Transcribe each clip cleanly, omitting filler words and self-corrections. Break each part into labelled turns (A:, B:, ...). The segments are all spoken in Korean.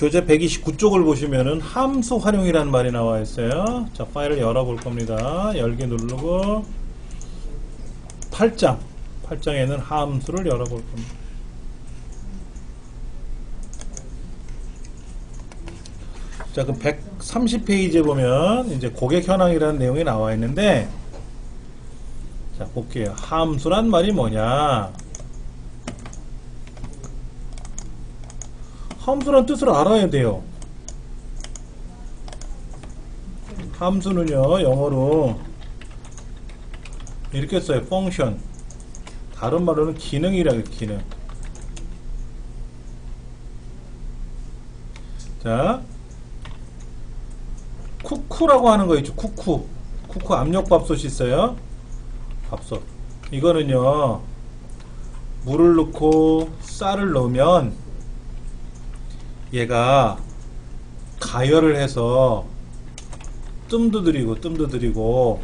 A: 교재 129쪽을 보시면은 함수 활용이라는 말이 나와 있어요. 자, 파일을 열어볼 겁니다. 열기 누르고 8장에는 함수를 열어볼 겁니다. 자, 그럼 130페이지에 보면 이제 고객 현황이라는 내용이 나와 있는데, 자, 볼게요. 함수란 말이 뭐냐? 함수란 뜻을 알아야 돼요. 함수는요, 영어로 이렇게 써요. function. 다른 말로는 기능이라고, 기능. 자, 쿠쿠라고 하는 거 있죠. 쿠쿠 압력밥솥이 있어요. 밥솥. 이거는요, 물을 넣고 쌀을 넣으면 얘가 가열을 해서 뜸도 들이고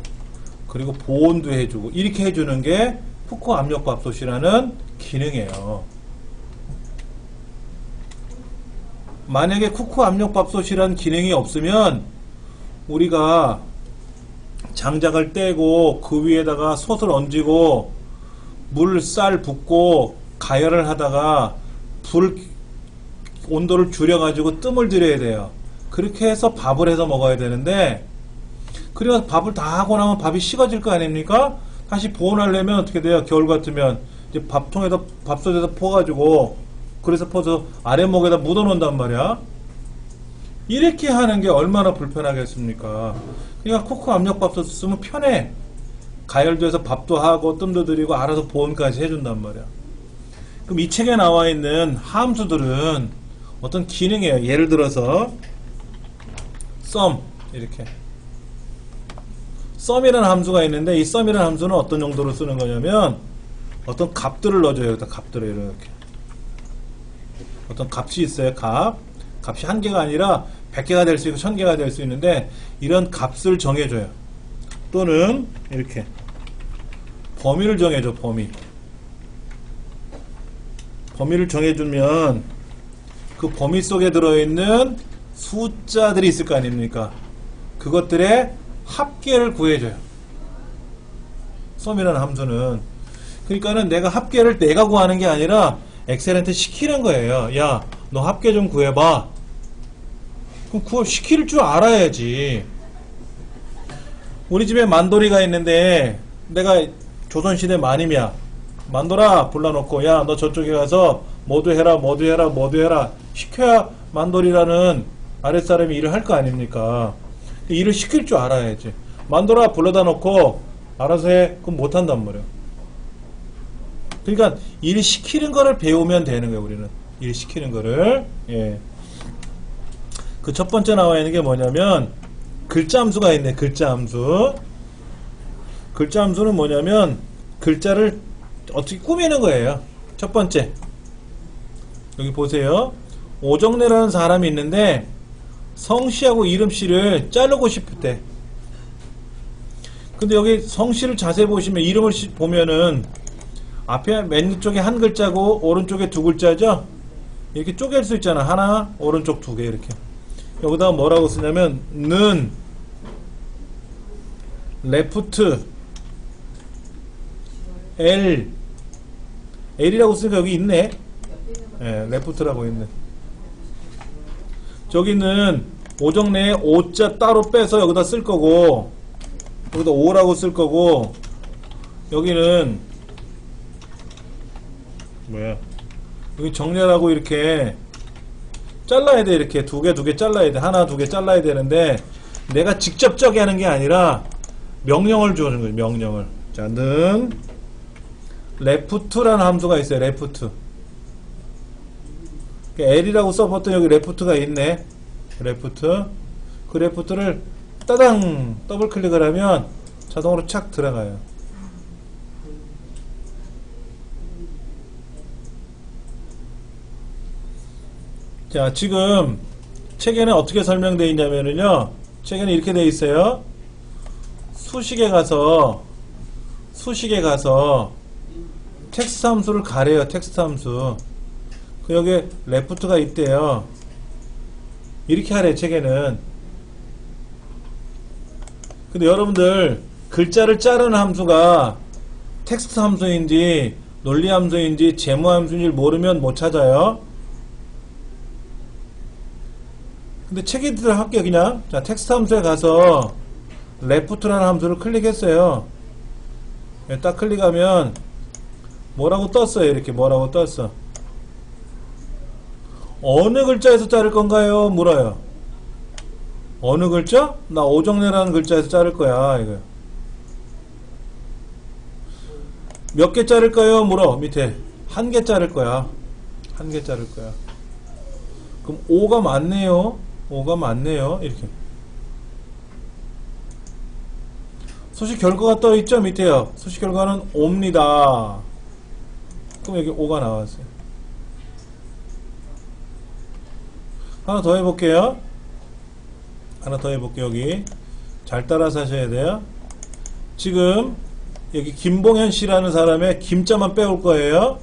A: 그리고 보온도 해주고 이렇게 해주는 게 쿠쿠 압력밥솥이라는 기능이에요. 만약에 쿠쿠 압력밥솥이라는 기능이 없으면 우리가 장작을 떼고 그 위에다가 솥을 얹고 물, 쌀 붓고 가열을 하다가 불 온도를 줄여가지고 뜸을 들여야 돼요. 그렇게 해서 밥을 해서 먹어야 되는데, 그래서 밥을 다 하고 나면 밥이 식어질 거 아닙니까? 다시 보온하려면 어떻게 돼요? 겨울 같으면 이제 밥통에다, 밥솥에다 퍼가지고, 그래서 퍼서 아랫목에다 묻어 놓는단 말이야. 이렇게 하는 게 얼마나 불편하겠습니까? 그러니까 쿠쿠 압력밥솥 쓰면 편해. 가열도 해서 밥도 하고 뜸도 들이고 알아서 보온까지 해준단 말이야. 그럼 이 책에 나와 있는 함수들은 어떤 기능이에요. 예를 들어서 sum 이렇게 sum이라는 함수가 있는데, 이 sum이라는 함수는 어떤 용도로 쓰는 거냐면 어떤 값들을 넣어줘요. 여기다 값들을 이렇게 어떤 값이 있어요. 값이 한 개가 아니라 100개가 될 수 있고 1000개가 될 수 있는데, 이런 값을 정해줘요. 또는 이렇게 범위를 정해줘. 범위를 정해주면 그 범위 속에 들어있는 숫자들이 있을 거 아닙니까? 그것들의 합계를 구해줘요. sum이라는 함수는. 그러니까는 내가 합계를 내가 구하는 게 아니라 엑셀한테 시키는 거예요. 야, 너 합계 좀 구해봐. 그럼 시킬 줄 알아야지. 우리 집에 만돌이가 있는데 내가 조선시대 만임이야. 만돌아 불러놓고, 야, 너 저쪽에 가서 뭐도 해라 시켜야 만돌이라는 아랫사람이 일을 할 거 아닙니까? 일을 시킬 줄 알아야지. 만돌아 불러다 놓고 알아서 해. 그럼 못한단 말이야. 그러니까 일 시키는 거를 배우면 되는 거예요. 우리는 일 시키는 거를. 예. 그 첫 번째 나와 있는 게 뭐냐면 글자 함수가 있네. 글자 함수. 글자 함수는 뭐냐면 글자를 어떻게 꾸미는 거예요. 첫 번째, 여기 보세요. 오정래라는 사람이 있는데 성씨하고 이름씨를 자르고 싶을 때, 근데 여기 성씨를 자세히 보시면, 이름을 보면은 앞에 왼쪽에 한 글자고 오른쪽에 두 글자죠. 이렇게 쪼갤 수 있잖아. 하나, 오른쪽 두 개 이렇게. 여기다가 뭐라고 쓰냐면 는 레프트 L이라고 쓰니까 여기 있네. 예, 레프트라고 있네. 저기는 오정래에 오자 따로 빼서 여기다 쓸 거고, 여기다 오라고 쓸 거고, 여기는 뭐야? 여기 정렬하고 이렇게 잘라야 돼. 이렇게 두 개 잘라야 돼. 하나, 두 개 잘라야 되는데, 내가 직접 저기 하는 게 아니라 명령을 주는 거예요. 명령을. 자, 는 레프트라는 함수가 있어요. 레프트. L이라고 써봤더니 여기 레프트가 있네. 레프트. 그 레프트를 따당 더블 클릭을 하면 자동으로 착 들어가요. 자, 지금 책에는 어떻게 설명되어 있냐면요, 책에는 이렇게 되어 있어요. 수식에 가서 텍스트 함수를 가래요. 텍스트 함수. 그 여기에 레프트가 있대요. 이렇게 하래 책에는. 근데 여러분들 글자를 자르는 함수가 텍스트 함수인지 논리 함수인지 재무 함수인지 모르면 못 찾아요. 근데 책에들 할게요. 그냥 자, 텍스트 함수에 가서 left라는 함수를 클릭했어요. 딱 클릭하면 뭐라고 떴어요. 이렇게 뭐라고 떴어. 어느 글자에서 자를 건가요? 물어요. 어느 글자? 나 오정래라는 글자에서 자를 거야. 이거 몇 개 자를까요? 물어. 밑에 한 개 자를 거야. 한 개 자를 거야. 그럼 5가 맞네요. 5가 맞네요. 이렇게 수식 결과가 떠 있죠? 밑에요. 수식 결과는 5입니다. 그럼 여기 5가 나왔어요. 하나 더 해볼게요. 하나 더 해볼게요. 여기 잘 따라서 하셔야 돼요. 지금 여기 김봉현 씨라는 사람의 김자만 빼올 거예요.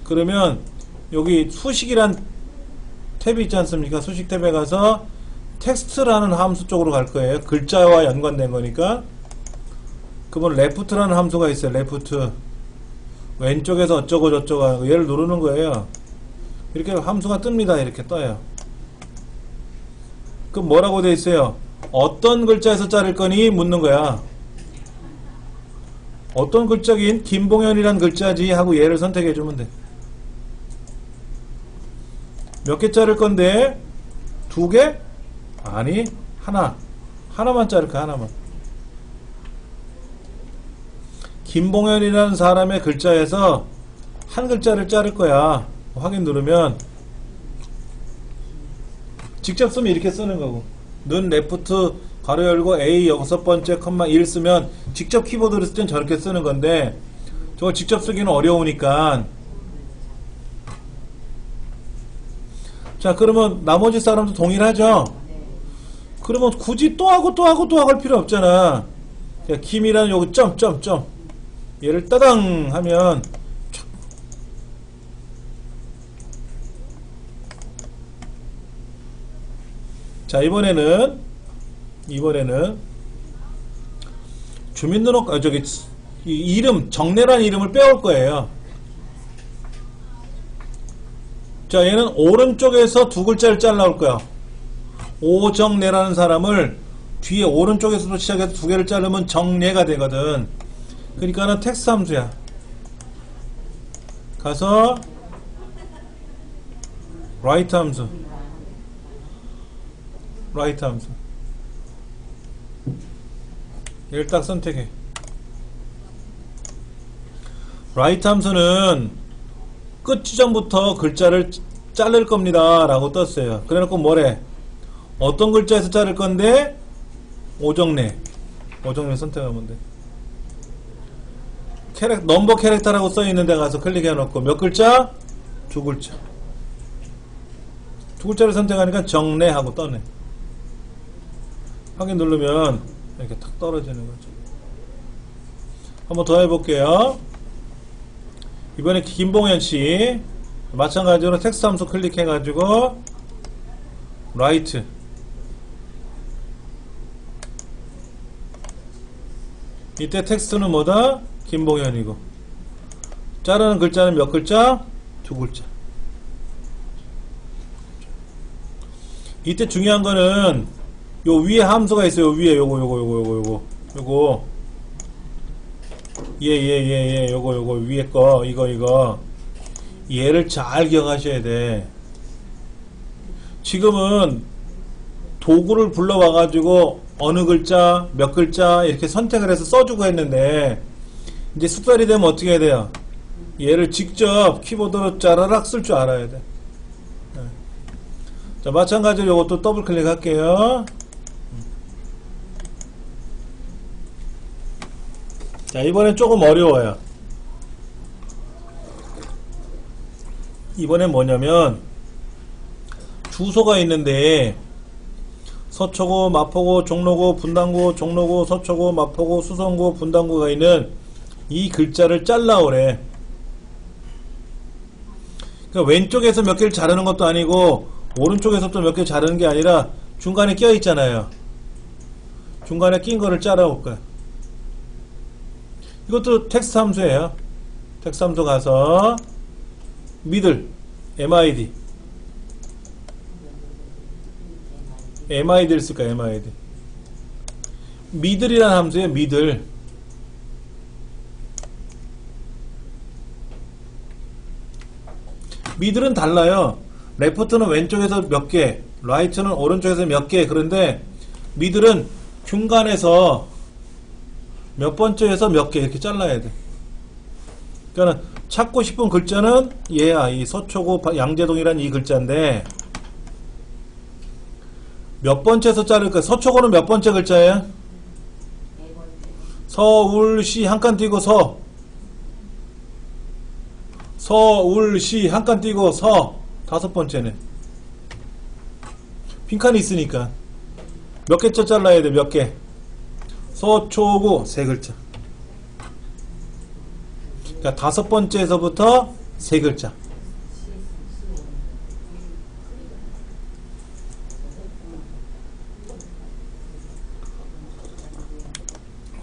A: 그러면 여기 수식이란 탭이 있지 않습니까? 수식 탭에 가서 텍스트라는 함수 쪽으로 갈 거예요. 글자와 연관된 거니까. 그러면 left라는 함수가 있어요. left. 왼쪽에서 어쩌고 저쩌고 하는 거. 얘를 누르는 거예요. 이렇게 함수가 뜹니다. 이렇게 떠요. 그럼 뭐라고 돼 있어요? 어떤 글자에서 자를 거니? 묻는 거야. 어떤 글자긴 김봉현이란 글자지 하고 얘를 선택해 주면 돼. 몇 개 자를 건데? 2개? 아니, 하나. 하나만 자를 거야. 하나만. 김봉현이라는 사람의 글자에서 한 글자를 자를 거야. 확인 누르면 직접 쓰면 이렇게 쓰는 거고, 는 레프트 가로 열고 A 6번째 컴마 1 쓰면 직접 키보드를 쓸 땐 저렇게 쓰는 건데 저걸 직접 쓰기는 어려우니까. 자, 그러면 나머지 사람도 동일하죠? 그러면 굳이 또 하고 또 하고 또 할 필요 없잖아. 김이라는 요거 점점점 얘를 따당 하면 자, 이번에는 주민등록 저기 이름 정례란 이름을 빼올 거예요. 자, 얘는 오른쪽에서 2글자를 잘라올 거야. 오정례라는 사람을 뒤에 오른쪽에서도 시작해서 2개를 자르면 정례가 되거든. 그러니까는 텍스트 함수야. 가서 right 함수, right 함수 얘를 딱 선택해. right 함수는 끝 지점부터 글자를 자를 겁니다 라고 떴어요. 그래 놓고 뭐래? 어떤 글자에서 자를 건데? 오정례 선택하면 돼. 넘버 캐릭터라고 써 있는 데 가서 클릭해 놓고 몇 글자? 2글자. 2글자를 선택하니까 정례 하고 떠네. 확인 누르면 이렇게 탁 떨어지는 거죠. 한번 더 해볼게요. 이번에 김봉현씨 마찬가지로 텍스트 함수 클릭해가지고 right 이때 텍스트는 뭐다? 김봉현이고 자르는 글자는 몇 글자? 2글자. 이때 중요한 거는 요 위에 함수가 있어요. 위에 요거 요거 위에 거 이거 얘를 잘 기억하셔야 돼. 지금은 도구를 불러와 가지고 어느 글자 몇 글자 이렇게 선택을 해서 써주고 했는데 이제 숙달이 되면 어떻게 해야 돼요? 얘를 직접 키보드로 짜라락 쓸 줄 알아야 돼. 자, 마찬가지로 이것도 더블 클릭할게요. 자, 이번엔 조금 어려워요. 이번엔 뭐냐면 주소가 있는데 서초구, 마포구, 종로구, 분당구, 종로구, 서초구, 마포구, 수성구, 분당구가 있는 이 글자를 잘라오래. 그러니까 왼쪽에서 몇 개를 자르는 것도 아니고 오른쪽에서부터 몇 개 자르는 게 아니라 중간에 껴 있잖아요. 중간에 낀 거를 잘라올 거야. 이것도 텍스트 함수예요. 텍스트 함수 가서 미들 MID MID를 쓸까 MID 미들이라는 함수예요. 미들 미들은 달라요. 레프트는 왼쪽에서 몇 개, 라이트는 오른쪽에서 몇 개. 그런데 미들은 중간에서 몇 번째에서 몇 개 이렇게 잘라야 돼. 그러니까 찾고 싶은 글자는 얘야. 이 서초고 양재동이란 이 글자인데 몇 번째에서 자를까? 서초고는 몇 번째 글자예요? 서울시 한 칸 띄고 서울시 한 칸 띄고 다섯 번째네. 빈칸이 있으니까 몇 개째 잘라야 돼. 몇 개? 서초구 세 글자. 그러니까 다섯 번째에서부터 세 글자.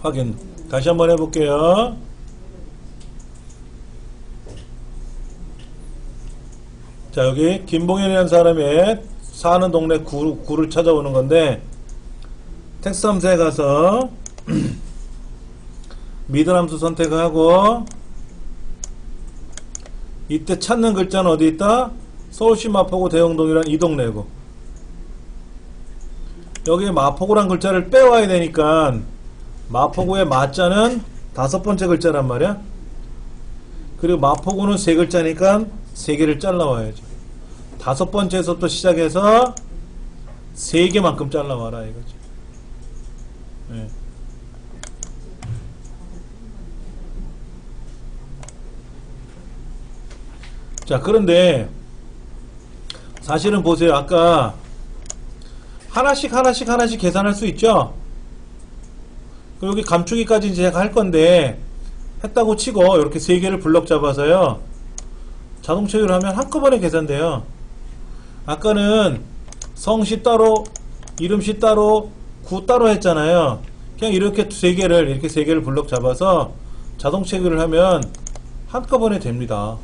A: 확인. 다시 한번 해볼게요. 자, 여기 김봉현이라는 사람이 사는 동네 구를 찾아오는 건데 텍스트 함수에 가서 미들 함수 선택하고 이때 찾는 글자는 어디 있다? 서울시 마포구 대흥동이란 이 동네고 여기에 마포구란 글자를 빼와야 되니까 마포구의 마자는 다섯 번째 글자란 말이야. 그리고 마포구는 세 글자니까 세 개를 잘라와야죠. 다섯 번째에서부터 시작해서 세 개만큼 잘라와라 이거죠. 네. 자, 그런데 사실은 보세요. 아까 하나씩 계산할 수 있죠. 그리고 여기 감추기까지 이제 제가 할 건데 했다고 치고 이렇게 세 개를 블럭 잡아서요. 자동 처리를 하면 한꺼번에 계산돼요. 아까는 성씨 따로, 이름씨 따로, 구 따로 했잖아요. 그냥 이렇게 세 개를 블럭 잡아서 자동 체크를 하면 한꺼번에 됩니다.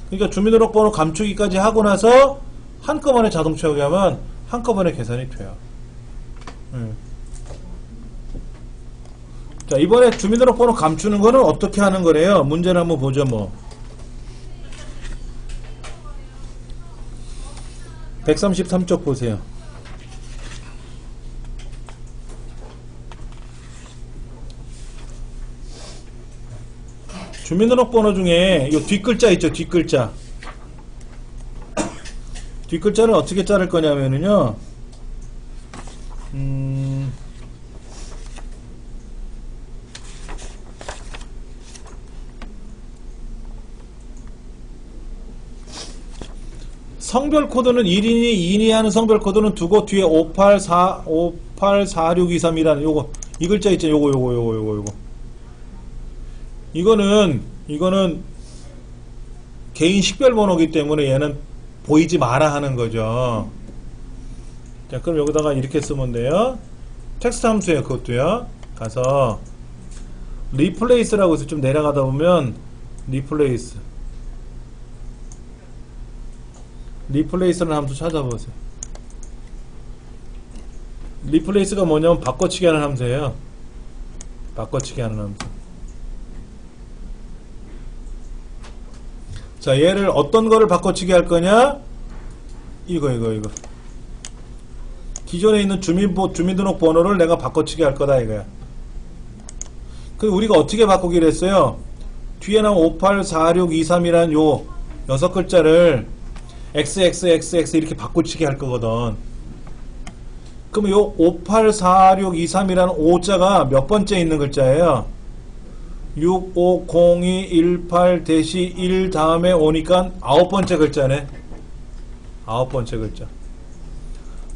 A: 그러니까 주민등록번호 감추기까지 하고 나서 한꺼번에 자동 체크하면 한꺼번에 계산이 돼요. 자, 이번에 주민등록번호 감추는 거는 어떻게 하는 거래요? 문제를 한번 보죠, 뭐. 133쪽 보세요. 주민등록번호 중에 이 뒷글자 있죠, 뒷글자. 뒷글자를 어떻게 자를 거냐면요. 성별 코드는 1인이 2인이 하는 성별 코드는 두고 뒤에 584623이라는 요거 이 글자 있죠. 요거 이거는 개인 식별 번호기 때문에 얘는 보이지 마라 하는 거죠. 자, 그럼 여기다가 이렇게 쓰면 돼요. 텍스트 함수에 그것도요. 가서 리플레이스라고 해서 좀 내려가다 보면 리플레이스라는 함수 찾아보세요. 리플레이스가 뭐냐면 바꿔치기 하는 함수예요. 바꿔치기 하는 함수. 자, 얘를 어떤 거를 바꿔치기 할 거냐? 이거. 기존에 있는 주민등록번호를 내가 바꿔치기 할 거다 이거야. 그 우리가 어떻게 바꾸기로 했어요? 뒤에 나온 584623이라는 요 6글자를 XXXX 이렇게 바꿔치기 할 거거든. 그럼 요 584623이라는 5자가 몇 번째 있는 글자예요? 650218-1 다음에 오니까 9번째 글자네. 9번째 글자.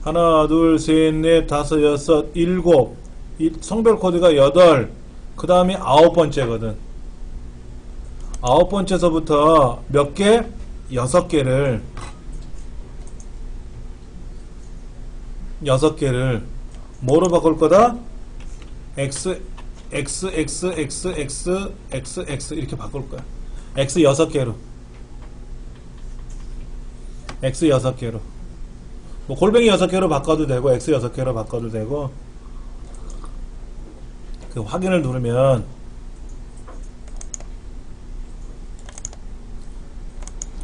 A: 하나, 둘, 셋, 넷, 다섯, 여섯, 일곱. 성별 코드가 8. 그 다음이 9번째거든. 9번째서부터 몇 개? 6개를 6개를 뭐로 바꿀 거다? x x x x x x x 이렇게 바꿀 거야. x 6개로 x 6개로 뭐 골뱅이 6개로 바꿔도 되고 x 6개로 바꿔도 되고 그 확인을 누르면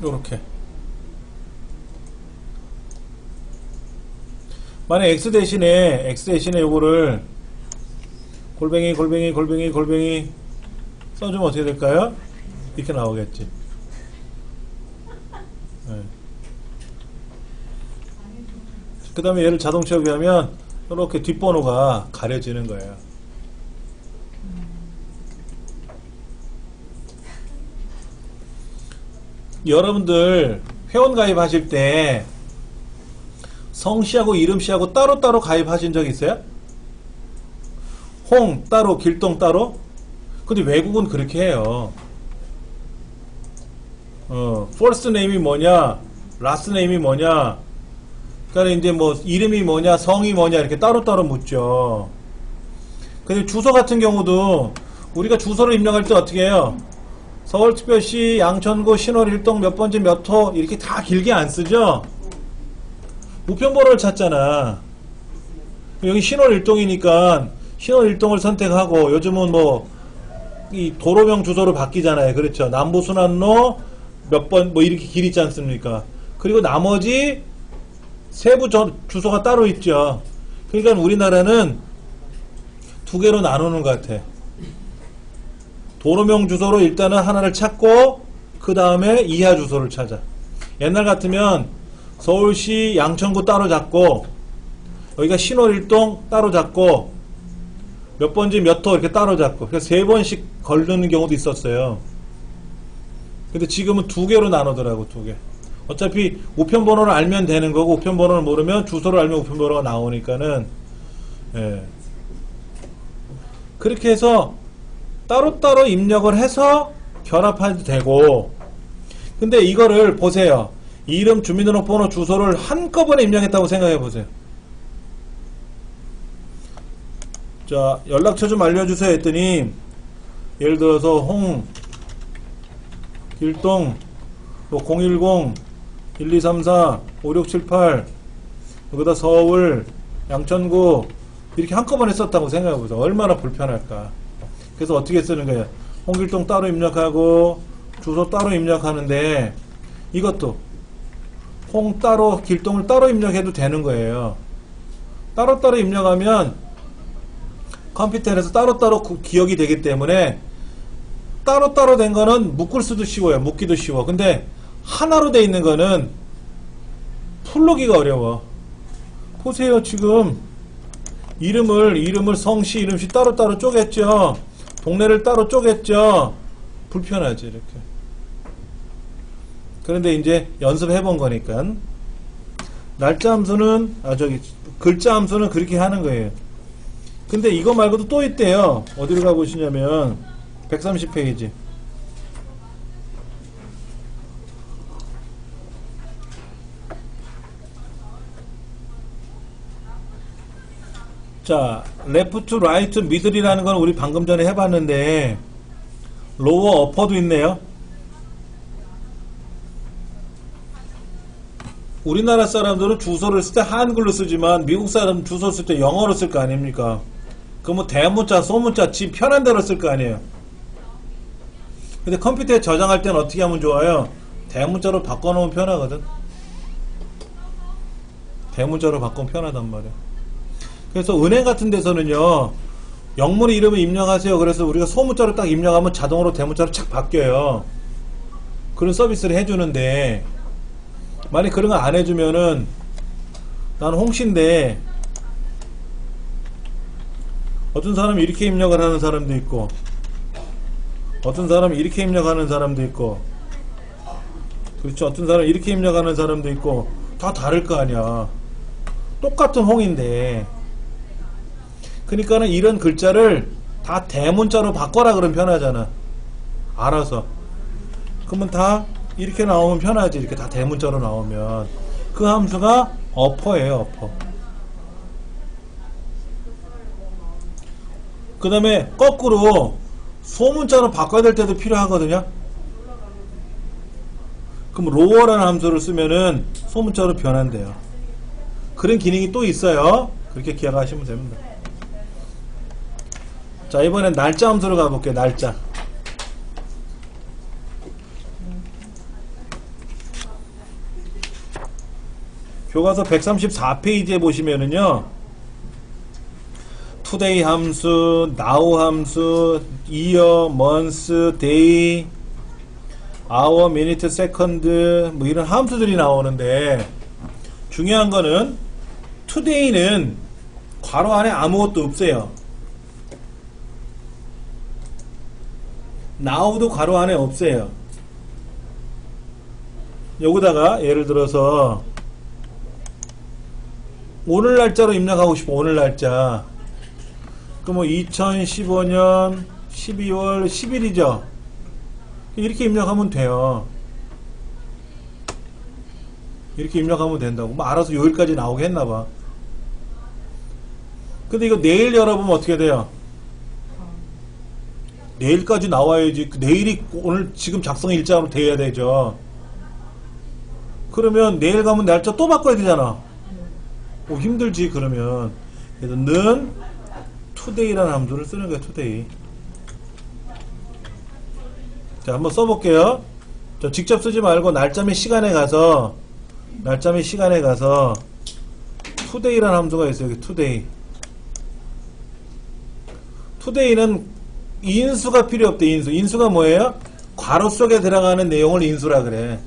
A: 요렇게 만약 x 대신에 요거를 골뱅이 써주면 어떻게 될까요? 이렇게 나오겠지. 네. 그 다음에 얘를 자동 채우기하면 이렇게 뒷번호가 가려지는 거예요. 여러분들 회원 가입하실 때 성씨하고 이름씨하고 따로따로 가입하신 적 있어요? 홍 따로 길동 따로? 근데 외국은 그렇게 해요. first name이 뭐냐 last name이 뭐냐 그러니까 이제 뭐 이름이 뭐냐 성이 뭐냐 이렇게 따로따로 묻죠. 근데 주소 같은 경우도 우리가 주소를 입력할 때 어떻게 해요? 서울특별시 양천구 신월 일동 몇 번지 몇 호 이렇게 다 길게 안 쓰죠? 우편번호를 찾잖아. 여기 신월 일동이니까 신월 일동을 선택하고 요즘은 뭐 이 도로명 주소로 바뀌잖아요. 그렇죠? 남부순환로 몇 번 뭐 이렇게 길 있지 않습니까? 그리고 나머지 세부 주소가 따로 있죠. 그러니까 우리나라는 두 개로 나누는 것 같아. 도로명 주소로 일단은 하나를 찾고 그 다음에 이하 주소를 찾아. 옛날 같으면 서울시 양천구 따로 잡고 여기가 신월일동 따로 잡고 몇 번지 몇 호 이렇게 따로 잡고 그래서 3번씩 걸르는 경우도 있었어요. 근데 지금은 두 개로 나누더라고. 두 개. 어차피 우편번호를 알면 되는 거고 우편번호를 모르면 주소를 알면 우편번호가 나오니까는 예. 그렇게 해서 따로따로 입력을 해서 결합해도 되고 근데 이거를 보세요. 이름, 주민등록번호, 주소를 한꺼번에 입력했다고 생각해 보세요. 자, 연락처 좀 알려주세요 했더니 예를 들어서 홍 길동 뭐 010-1234-5678 여기다 서울 양천구 이렇게 한꺼번에 썼다고 생각해 보세요. 얼마나 불편할까. 그래서 어떻게 쓰는 거예요? 홍길동 따로 입력하고 주소 따로 입력하는데 이것도 홍 따로 길동을 따로 입력해도 되는 거예요. 따로따로 입력하면 컴퓨터에서 따로따로 기억이 되기 때문에 따로따로 된 거는 묶을 수도 쉬워요. 묶기도 쉬워. 근데 하나로 돼 있는 거는 풀르기가 어려워. 보세요. 지금 이름을 성씨, 이름씨 따로따로 쪼갰죠. 동네를 따로 쪼갰죠. 불편하지 이렇게. 그런데 이제 연습해 본 거니까 날짜 함수는 글자 함수는 그렇게 하는 거예요. 근데 이거 말고도 또 있대요. 어디로 가보시냐면 130페이지 자, 레프트, 라이트, 미들이라는 건 우리 방금 전에 해봤는데 로어, 어퍼도 있네요. 우리나라 사람들은 주소를 쓸 때 한글로 쓰지만 미국 사람 주소 쓸 때 영어로 쓸 거 아닙니까? 그럼 뭐 대문자, 소문자 지 편한 대로 쓸 거 아니에요. 근데 컴퓨터에 저장할 때는 어떻게 하면 좋아요? 대문자로 바꿔놓으면 편하거든. 대문자로 바꾸면 편하단 말이야. 그래서 은행 같은 데서는요 영문 이름을 입력하세요. 그래서 우리가 소문자로 딱 입력하면 자동으로 대문자로 착 바뀌어요. 그런 서비스를 해주는데 만약 그런 거 안 해주면은 나는 홍씨인데 어떤 사람이 이렇게 입력을 하는 사람도 있고 어떤 사람이 이렇게 입력하는 사람도 있고 그렇죠. 어떤 사람이 이렇게 입력하는 사람도 있고 다 다를 거 아니야. 똑같은 홍인데 그러니까는 이런 글자를 다 대문자로 바꿔라 그러면 편하잖아. 알아서. 그러면 다 이렇게 나오면 편하지. 이렇게 다 대문자로 나오면 그 함수가 어퍼예요. 어퍼. 그 다음에 거꾸로 소문자로 바꿔야 될 때도 필요하거든요. 그럼 로어라는 함수를 쓰면은 소문자로 변환돼요. 그런 기능이 또 있어요. 그렇게 기억하시면 됩니다. 자, 이번엔 날짜 함수로 가볼게요. 날짜. 교과서 134페이지에 보시면은요, today 함수, now 함수, year, month, day, hour, minute, second, 뭐 이런 함수들이 나오는데, 중요한 거는 today는 괄호 안에 아무것도 없어요. now도 괄호 안에 없어요. 여기다가 예를 들어서 오늘 날짜로 입력하고 싶어. 오늘 날짜. 그럼 2015년 12월 10일이죠. 이렇게 입력하면 돼요. 이렇게 입력하면 된다고. 뭐 알아서 요일까지 나오게 했나봐. 근데 이거 내일 열어보면 어떻게 돼요? 내일까지 나와야지. 내일이 오늘 지금 작성 일자로 돼야 되죠. 그러면 내일 가면 날짜 또 바꿔야 되잖아. 힘들지. 그러면 그래서 는 today라는 함수를 쓰는 거예요. today. 자, 한번 써볼게요. 자, 직접 쓰지 말고 날짜 및 시간에 가서 today라는 함수가 있어요. 여기 today. today는 인수가 필요 없대. 인수가 뭐예요? 괄호 속에 들어가는 내용을 인수라 그래.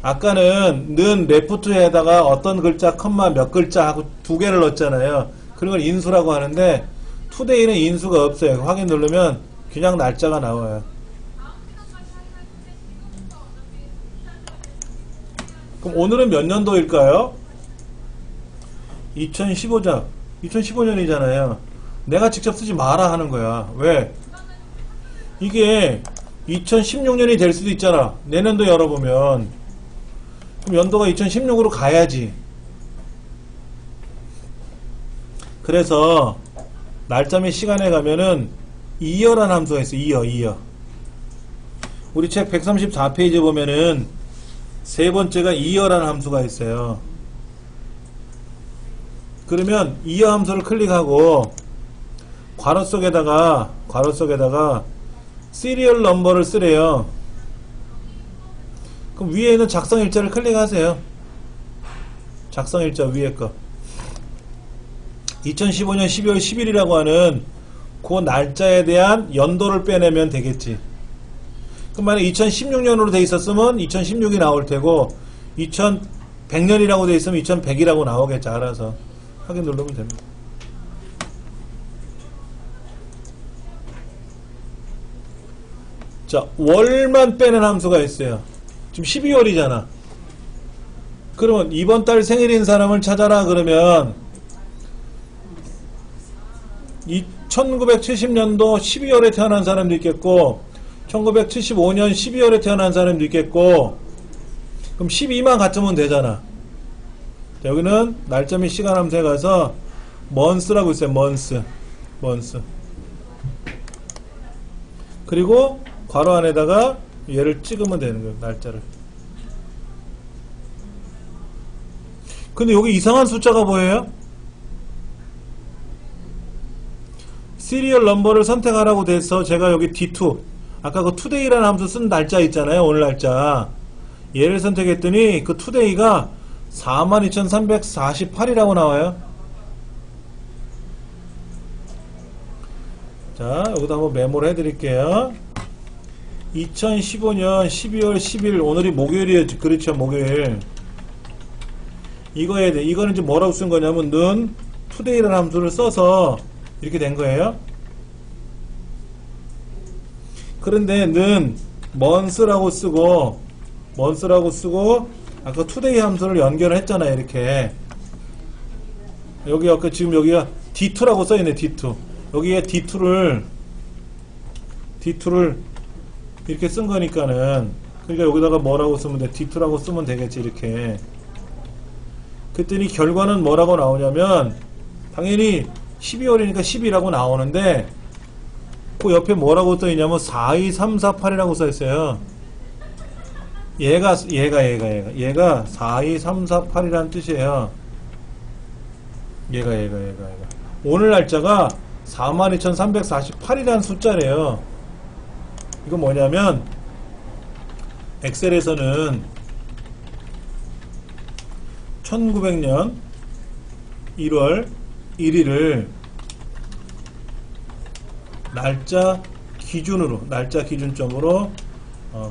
A: 아까는 는 레프트에다가 어떤 글자 컴마 몇 글자 하고 두 개를 넣었잖아요. 그런 걸 인수라고 하는데 today는 인수가 없어요. 확인 누르면 그냥 날짜가 나와요. 그럼 오늘은 몇 년도일까요? 2015년이잖아요. 내가 직접 쓰지 마라 하는 거야. 왜? 이게 2016년이 될 수도 있잖아. 내년도 열어보면. 그럼 연도가 2016으로 가야지. 그래서 날짜 및 시간에 가면은 year라는 함수가 있어요. year. 우리 책 134페이지 보면은 세 번째가 year라는 함수가 있어요. 그러면 year 함수를 클릭하고 괄호 속에다가 시리얼 넘버를 쓰래요. 그럼 위에 있는 작성 일자를 클릭하세요. 작성 일자 위에 거. 2015년 12월 10일이라고 하는 그 날짜에 대한 연도를 빼내면 되겠지. 그럼 만약 2016년으로 돼 있었으면 2016이 나올 테고 2100년이라고 돼 있으면 2100이라고 나오겠지. 알아서 확인 누르면 됩니다. 자, 월만 빼는 함수가 있어요. 지금 12월이잖아. 그러면 이번 달 생일인 사람을 찾아라 그러면 1970년도 12월에 태어난 사람도 있겠고 1975년 12월에 태어난 사람도 있겠고 그럼 12만 같으면 되잖아. 자, 여기는 날짜 및 시간 함수에 가서 month라고 있어요. month. 그리고 괄호 안에다가 얘를 찍으면 되는 거예요. 날짜를. 근데 여기 이상한 숫자가 보여요? 시리얼 넘버를 선택하라고 돼서 제가 여기 D2 아까 그 today라는 함수 쓴 날짜 있잖아요. 오늘 날짜. 얘를 선택했더니 그 today가 42,348이라고 나와요. 자, 여기다 한번 메모를 해드릴게요. 2015년 12월 10일 오늘이 목요일이에요. 그렇죠. 목요일. 이거에 대해 이거는 이제 뭐라고 쓴 거냐면 는 today라는 함수를 써서 이렇게 된 거예요. 그런데 는 month라고 쓰고 아까 today 함수를 연결을 했잖아요. 이렇게 여기 아까 지금 여기가 D2라고 써있네. D2 여기에 D2를 이렇게 쓴 거니까는 그러니까 여기다가 뭐라고 쓰면 돼? D2라고 쓰면 되겠지. 이렇게 그랬더니 결과는 뭐라고 나오냐면 당연히 12월이니까 10이라고 나오는데 그 옆에 뭐라고 떠있냐면 42348이라고 써있어요. 얘가 42348이라는 뜻이에요. 얘가 오늘 날짜가 42,348이라는 숫자래요. 이거 뭐냐면 엑셀에서는 1900년 1월 1일을 날짜 기준점으로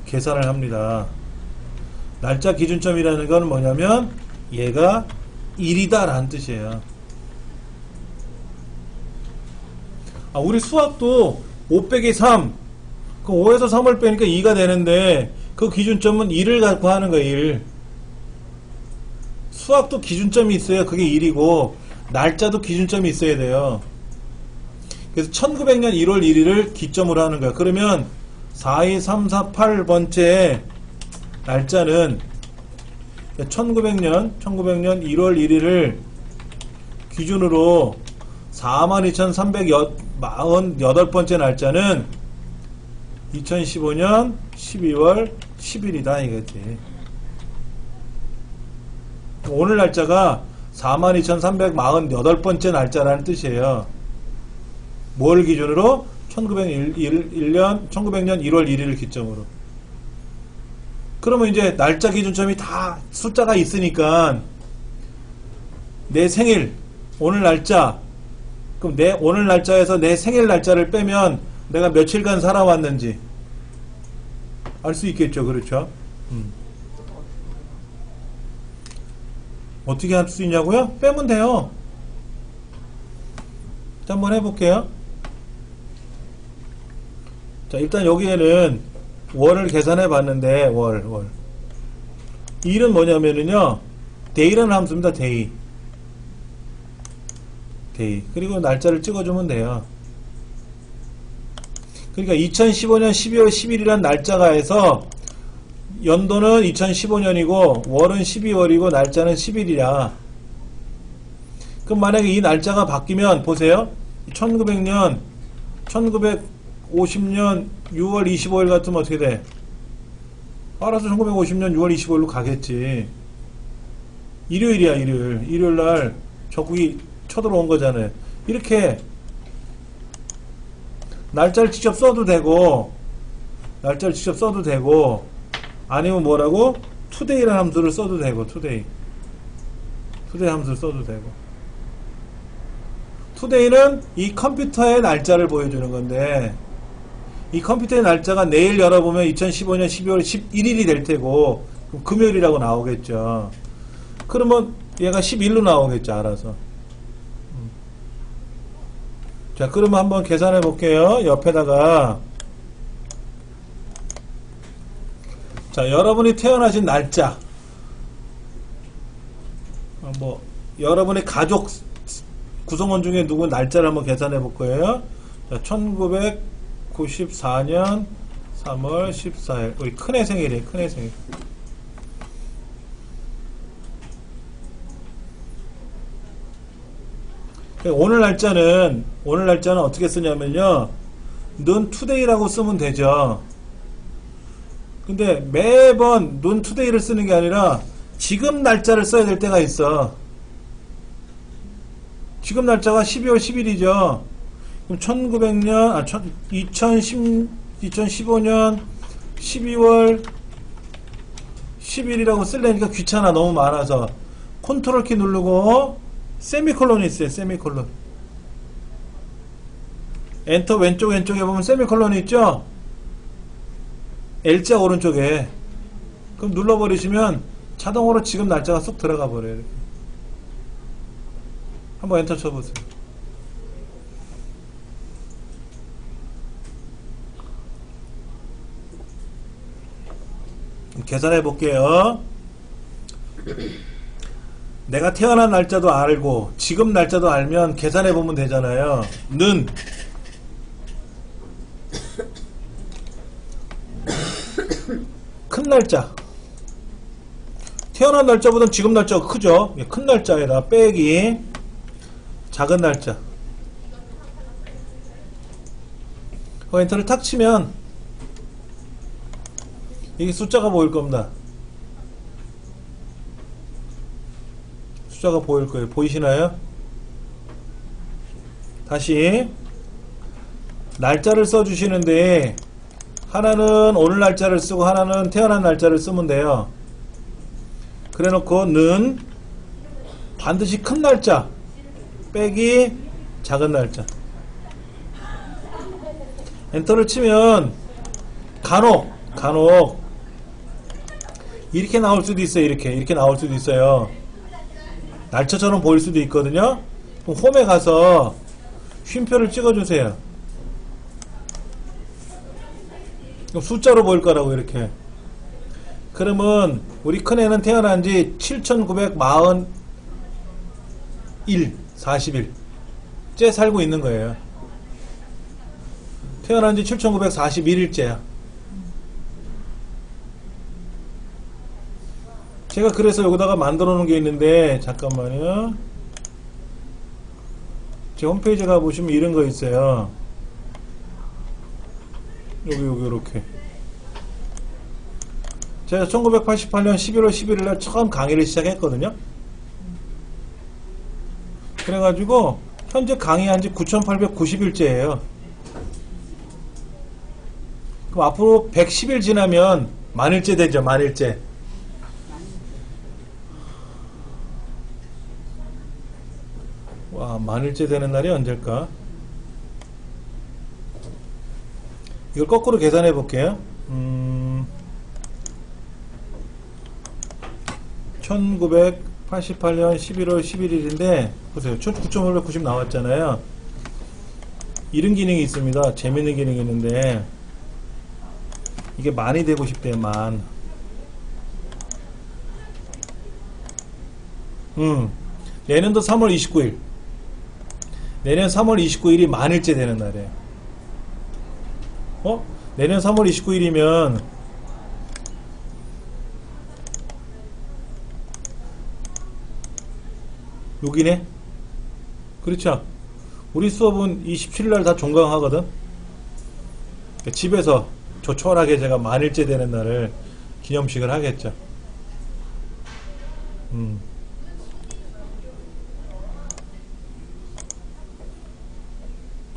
A: 계산을 합니다. 날짜 기준점이라는 건 뭐냐면 얘가 1이다 라는 뜻이에요. 우리 수학도 5 빼기 3, 그 5에서 3을 빼니까 2가 되는데 그 기준점은 1을 갖고 하는 거예요. 1. 수학도 기준점이 있어요. 그게 1이고 날짜도 기준점이 있어야 돼요. 그래서 1900년 1월 1일을 기점으로 하는 거야. 그러면 42348번째 날짜는 1900년 1월 1일을 기준으로 42,348번째 날짜는 2015년 12월 10일이다 이거지. 오늘 날짜가 42,348번째 날짜라는 뜻이에요. 뭘 기준으로? 1900년 1월 1일을 기점으로. 그러면 이제 날짜 기준점이 다 숫자가 있으니까 내 생일, 오늘 날짜, 그럼 내 오늘 날짜에서 내 생일 날짜를 빼면 내가 며칠간 살아왔는지 알 수 있겠죠. 그렇죠? 어떻게 할 수 있냐고요? 빼면 돼요. 자, 한번 해볼게요. 자, 일단 여기에는 월을 계산해 봤는데 월 일은 뭐냐면은요 day라는 함수입니다. day 그리고 날짜를 찍어주면 돼요. 그러니까 2015년 12월 10일이란 날짜가 해서 연도는 2015년이고 월은 12월이고 날짜는 10일이야. 그럼 만약에 이 날짜가 바뀌면 보세요. 1950년 6월 25일 같으면 어떻게 돼? 알아서 1950년 6월 25일로 가겠지. 일요일이야. 일요일날 적국이 쳐들어온 거잖아요. 이렇게 날짜를 직접 써도 되고 아니면 뭐라고? today라는 함수를 써도 되고 today 함수를 써도 되고 today는 이 컴퓨터의 날짜를 보여주는 건데 이 컴퓨터의 날짜가 내일 열어보면 2015년 12월 11일이 될 테고 그럼 금요일이라고 나오겠죠. 그러면 얘가 11로 나오겠죠. 알아서. 자, 그러면 한번 계산해 볼게요. 옆에다가 자, 여러분이 태어나신 날짜 여러분의 가족 구성원 중에 누구 날짜를 한번 계산해 볼 거예요. 자, 1994년 3월 14일 우리 큰애 생일이에요. 큰애 생일. 오늘 날짜는 어떻게 쓰냐면요. 넌 today라고 쓰면 되죠. 근데 매번 넌 today를 쓰는 게 아니라 지금 날짜를 써야 될 때가 있어. 지금 날짜가 12월 10일이죠. 그럼 2015년 12월 10일이라고 쓰려니까 귀찮아. 너무 많아서. 컨트롤 키 누르고 세미콜론이 있어요. 세미콜론. 엔터 왼쪽에 보면 세미콜론이 있죠? L자 오른쪽에. 그럼 눌러버리시면 자동으로 지금 날짜가 쏙 들어가 버려요. 이렇게. 한번 엔터 쳐보세요. 계산해 볼게요. 내가 태어난 날짜도 알고 지금 날짜도 알면 계산해 보면 되잖아요. 는 큰 날짜, 태어난 날짜보다 지금 날짜가 크죠. 큰 날짜에다 빼기 작은 날짜. 엔터를 탁 치면 이게 숫자가 보일 겁니다. 숫자가 보일 거예요. 보이시나요? 다시 날짜를 써주시는데 하나는 오늘 날짜를 쓰고 하나는 태어난 날짜를 쓰면 돼요. 그래 놓고 는 반드시 큰 날짜 빼기 작은 날짜. 엔터를 치면 간혹 이렇게 나올 수도 있어요. 이렇게 나올 수도 있어요. 날짜처럼 보일 수도 있거든요. 그럼 홈에 가서 쉼표를 찍어주세요. 그럼 숫자로 보일 거라고 이렇게. 그러면 우리 큰애는 태어난 지 7941, 40일째 살고 있는 거예요. 태어난 지 7941일째야. 제가 그래서 여기다가 만들어 놓은 게 있는데, 잠깐만요. 제 홈페이지 가보시면 이런 거 있어요. 여기, 이렇게. 제가 1988년 11월 11일날 처음 강의를 시작했거든요. 그래가지고, 현재 강의한 지 9890일째예요. 그럼 앞으로 110일 지나면 만일째 되죠, 만일째. 와, 만일째 되는 날이 언제일까? 이걸 거꾸로 계산해 볼게요. 1988년 11월 11일인데 보세요. 9,590 나왔잖아요. 이런 기능이 있습니다. 재밌는 기능이 있는데 이게 만이 되고 싶대요. 만. 내년도 3월 29일. 내년 3월 29일이 만일째 되는 날이에요. 내년 3월 29일이면 여기네? 그렇죠? 우리 수업은 27일날 다 종강하거든? 집에서 조촐하게 제가 만일째 되는 날을 기념식을 하겠죠.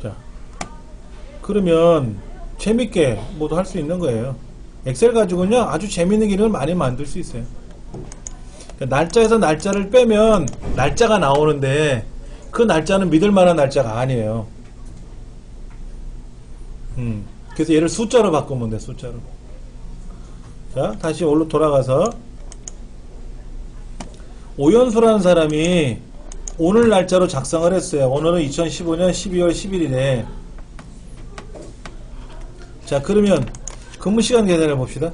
A: 자, 그러면 재밌게 모두 할 수 있는 거예요. 엑셀 가지고는요 아주 재밌는 기능을 많이 만들 수 있어요. 날짜에서 날짜를 빼면 날짜가 나오는데 그 날짜는 믿을 만한 날짜가 아니에요. 그래서 얘를 숫자로 바꾸면 돼. 숫자로. 자, 다시 올로 돌아가서 오연수라는 사람이 오늘 날짜로 작성을 했어요. 오늘은 2015년 12월 11일에. 자, 그러면 근무시간 계산해 봅시다.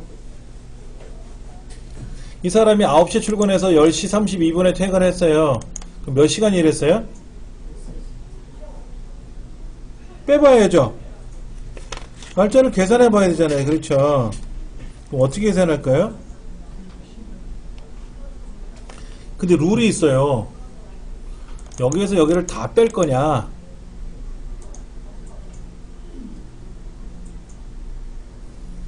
A: 이 사람이 9시에 출근해서 10시 32분에 퇴근했어요. 그럼 몇 시간 일했어요? 빼봐야죠. 날짜를 계산해 봐야 되잖아요. 그렇죠? 그럼 어떻게 계산할까요? 근데 룰이 있어요. 여기에서 여기를 다 뺄 거냐?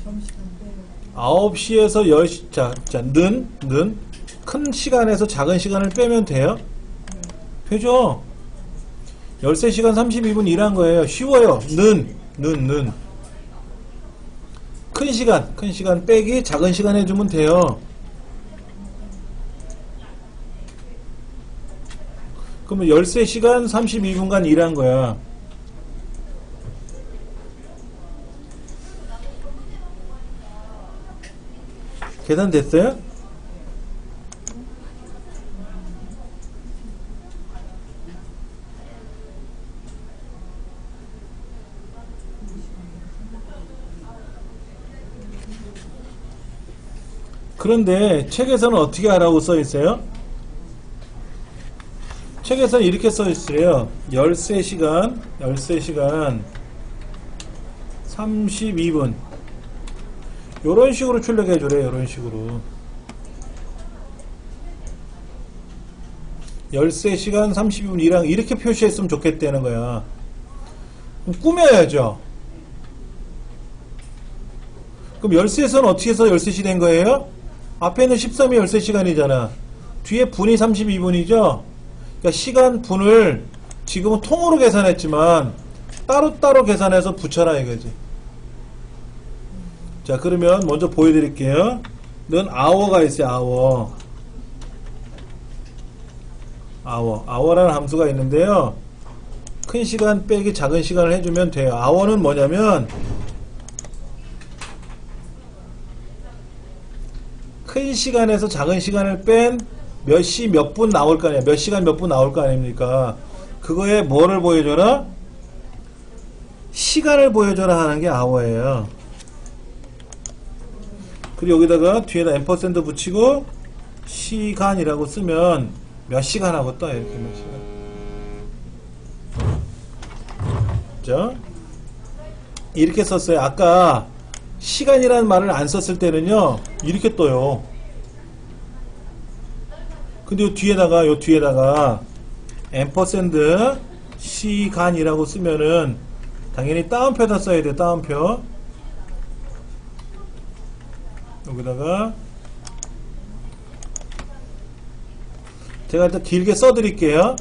B: 점심시간 빼요.
A: 9시에서 10시, 큰 시간에서 작은 시간을 빼면 돼요? 되죠? 13시간 32분 일한 거예요. 쉬워요. 큰 시간 빼기 작은 시간 해주면 돼요. 그러면 13시간 32분간 일한 거야. 계산됐어요? 그런데 책에서는 어떻게 하라고 써 있어요? 책에서는 이렇게 써 있어요. 13시간 32분 요런 식으로 출력해 주래. 요런 식으로 13시간 32분 이랑 이렇게 표시했으면 좋겠다는 거야. 그럼 꾸며야죠. 그럼 13에서는 어떻게 해서 13시 된 거예요? 앞에 있는 13이 13시간이잖아. 뒤에 분이 32분이죠? 그러니까 시간 분을 지금은 통으로 계산했지만 따로따로 계산해서 붙여라 이거지. 자, 그러면 먼저 보여드릴게요. 는 hour가 있어요. hour라는 함수가 있는데요. 큰 시간 빼기 작은 시간을 해주면 돼요. hour는 뭐냐면 큰 시간에서 작은 시간을 뺀 몇 시 몇 분 나올 거 아니에요. 몇 시간 몇 분 나올 거 아닙니까? 그거에 뭐를 보여줘라? 시간을 보여줘라 하는 게 hour예요. 그리고 여기다가 뒤에다 앰퍼센드 붙이고 시간이라고 쓰면 몇 시간 하고 떠 이렇게 몇 시간. 자, 이렇게 썼어요. 아까 시간이라는 말을 안 썼을 때는요 이렇게 떠요. 근데 요 뒤에다가 앰퍼센드 시간이라고 쓰면은 당연히 따옴표다 써야 돼요. 따옴표. 여기다가 제가 일단 길게 써드릴게요.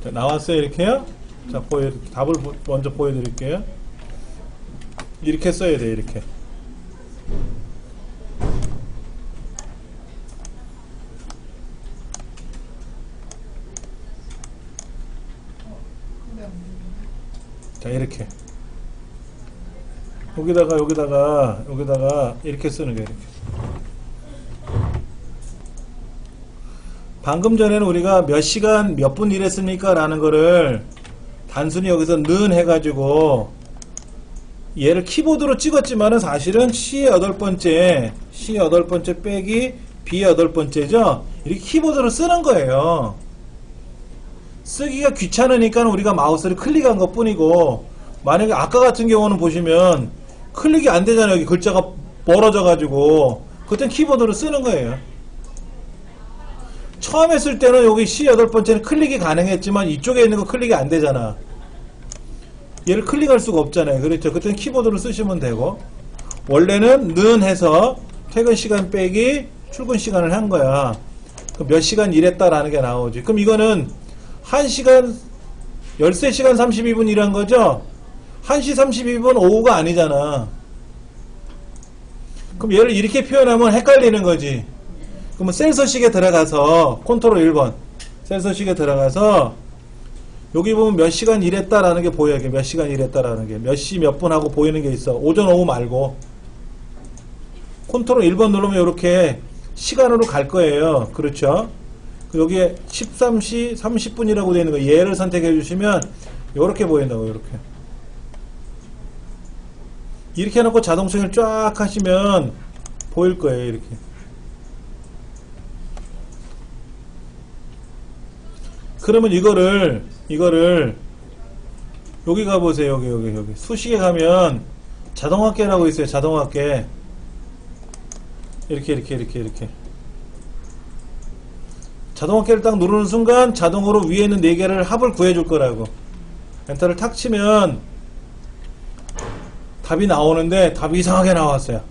A: 자, 나왔어요. 이렇게요. 자, 답을 먼저 보여드릴게요. 이렇게 써야 돼요. 이렇게. 자, 이렇게. 여기다가 이렇게 쓰는 거예요. 이렇게. 방금 전에는 우리가 몇 시간 몇 분 일했습니까? 라는 거를 단순히 여기서 는 해가지고 얘를 키보드로 찍었지만은 사실은 C의 8번째 빼기 B의 8번째죠? 이렇게 키보드로 쓰는 거예요. 쓰기가 귀찮으니까 우리가 마우스를 클릭한 것 뿐이고, 만약에 아까 같은 경우는 보시면 클릭이 안 되잖아요. 여기 글자가 멀어져 가지고. 그땐 키보드로 쓰는 거예요. 처음 했을 때는 여기 C 8번째는 클릭이 가능했지만 이쪽에 있는 거 클릭이 안 되잖아. 얘를 클릭할 수가 없잖아요. 그렇죠. 그때는 키보드로 쓰시면 되고, 원래는 는 해서 퇴근 시간 빼기 출근 시간을 한 거야. 그럼 몇 시간 일했다라는 게 나오지. 그럼 이거는 1시간 13시간 32분 일한 거죠? 1시 32분 오후가 아니잖아. 그럼 얘를 이렇게 표현하면 헷갈리는 거지. 그러면 셀서식에 들어가서 컨트롤 1번 셀서식에 들어가서 여기 보면 몇 시간 일했다라는 게 보여요. 몇 시간 일했다라는 게 몇 시 몇 분 하고 보이는 게 있어. 오전 오후 말고 컨트롤 1번 누르면 이렇게 시간으로 갈 거예요. 그렇죠? 여기에 13시 30분이라고 되어 있는 거 얘를 선택해 주시면 이렇게 보인다고. 이렇게 해놓고 자동 수행을 쫙 하시면 보일 거예요. 이렇게. 그러면 이거를 여기 가보세요. 여기 수식에 가면 자동화계라고 있어요. 자동화계. 이렇게 자동화계를 딱 누르는 순간 자동으로 위에 있는 4개를 합을 구해줄 거라고. 엔터를 탁 치면 답이 나오는데 답이 이상하게 나왔어요.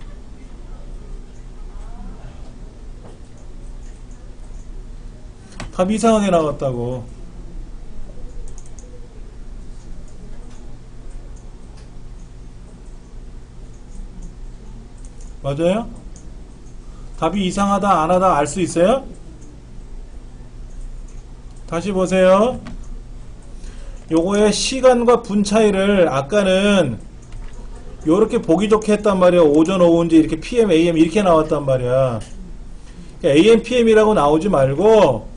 A: 답이 이상하게 나왔다고. 맞아요? 답이 이상하다 안하다 알 수 있어요? 다시 보세요. 요거의 시간과 분 차이를 아까는 요렇게 보기 좋게 했단 말이야. 오전 오후인지 이렇게 PM, AM 이렇게 나왔단 말이야. AM, PM이라고 나오지 말고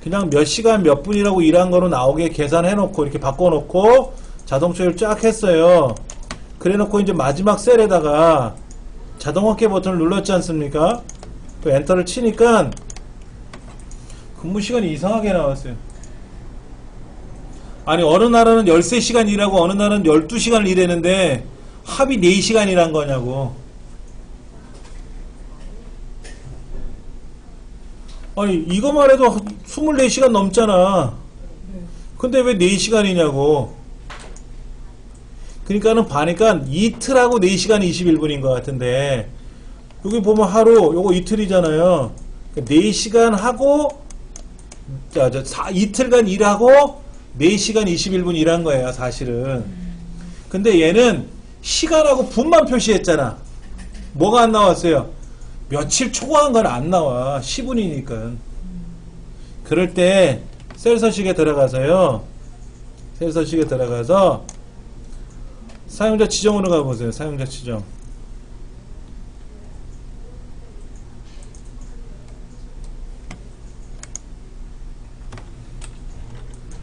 A: 그냥 몇 시간 몇 분이라고 일한 거로 나오게 계산해 놓고 이렇게 바꿔 놓고 자동 처리를 쫙 했어요. 그래 놓고 이제 마지막 셀에다가 자동화계 버튼을 눌렀지 않습니까? 또 엔터를 치니까 근무 시간이 이상하게 나왔어요. 아니 어느 날은 13시간 일하고 어느 날은 12시간을 일했는데 합이 4시간 일한 거냐고. 아니 이거만 해도 24시간 넘잖아. 근데 왜 4시간이냐고. 그러니까는 봐니까 이틀하고 4시간 21분인 것 같은데 여기 보면 하루 요거 이틀이잖아요. 4시간 하고 이틀간 일하고 4시간 21분 일한 거예요 사실은. 근데 얘는 시간하고 분만 표시했잖아. 뭐가 안 나왔어요? 며칠 초과한 건 안 나와. 시분이니까. 그럴 때 셀서식에 들어가서요. 셀서식에 들어가서 사용자 지정으로 가보세요. 사용자 지정.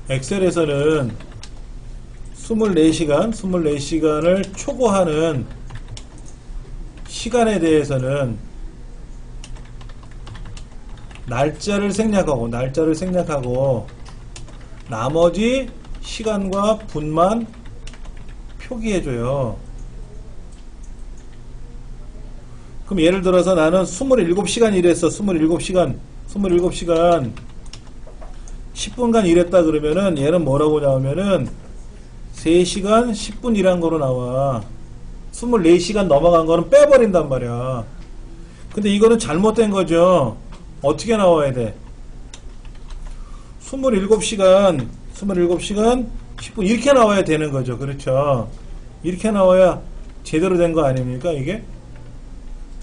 A: 엑셀에서는 24시간을 초과하는 시간에 대해서는 날짜를 생략하고 나머지 시간과 분만 표기해줘요. 그럼 예를 들어서 나는 27시간 일했어. 27시간 10분간 일했다 그러면은 얘는 뭐라고 나오면은 3시간 10분 일한 거로 나와. 24시간 넘어간 거는 빼버린단 말이야. 근데 이거는 잘못된 거죠. 어떻게 나와야 돼? 27시간 10분 이렇게 나와야 되는 거죠. 그렇죠. 이렇게 나와야 제대로 된 거 아닙니까 이게?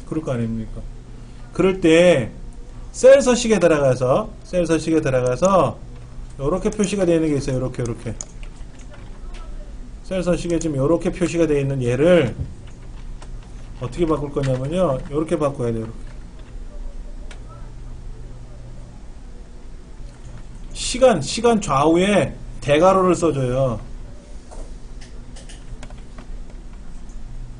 A: 그럴 거 아닙니까? 그럴 때 셀 서식에 들어가서 이렇게 표시가 되어 있는 게 있어요. 이렇게 셀 서식에 지금 이렇게 표시가 되어 있는 얘를 어떻게 바꿀 거냐면요. 이렇게 바꿔야 돼요. 시간 좌우에 대괄호를 써줘요.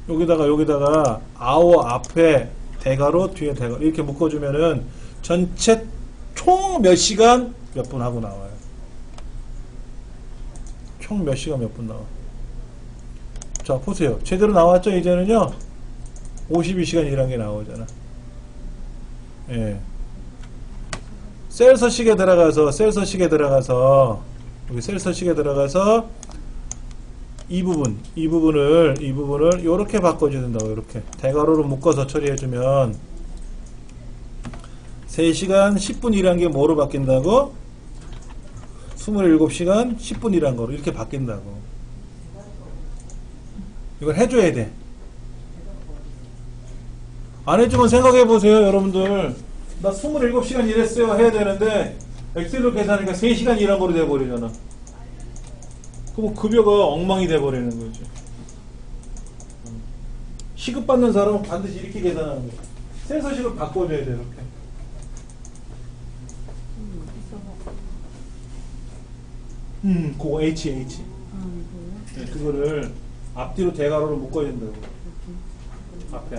A: 여기다가 아워 앞에 대괄호 뒤에 대괄호 이렇게 묶어주면은 전체 총 몇 시간 몇 분 하고 나와요. 총 몇 시간 몇 분 나와. 자 보세요. 제대로 나왔죠. 이제는요 52시간 일한 게 나오잖아. 예. 셀 서식에 들어가서 여기 셀 서식에 들어가서 이 부분을 이렇게 바꿔줘야 된다고. 이렇게 대괄호로 묶어서 처리해주면 3시간 10분 일한 게 뭐로 바뀐다고? 27시간 10분 일한 거로 이렇게 바뀐다고. 이걸 해줘야 돼. 안 해주면 생각해보세요 여러분들. 나 27시간 일했어요 해야 되는데 엑셀로 계산하니까 3시간 일한 거로 돼버리잖아. 그럼 급여가 엉망이 돼버리는 거지. 시급받는 사람은 반드시 이렇게 계산하는 거야. 센서식을 바꿔줘야 돼 이렇게. 그거 H. 네, 그거를 앞뒤로 대괄호로 묶어야 된다고. 앞에.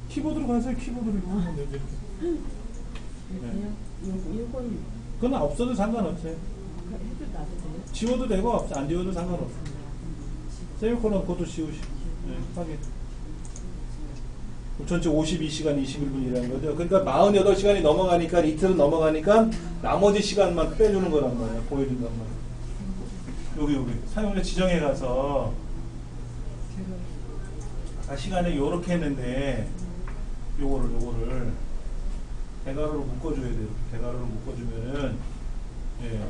A: 키보드로 가세요. 키보드로 이렇게. 네. 그건 없어도 상관없어요. 지워도 되고 안 지워도 상관없어요. 세미콜론 그것도 지우시고. 네, 확인. 전체 52시간 21분 일하는 거죠. 그러니까 48시간이 넘어가니까 이틀은 넘어가니까 나머지 시간만 빼주는 거란 말이야. 보여준단 말이야. 여기 사용자 지정에 가서 아까 시간에 요렇게 했는데 요거를 대괄호로 묶어줘야 돼요. 대괄호로 묶어주면은 예.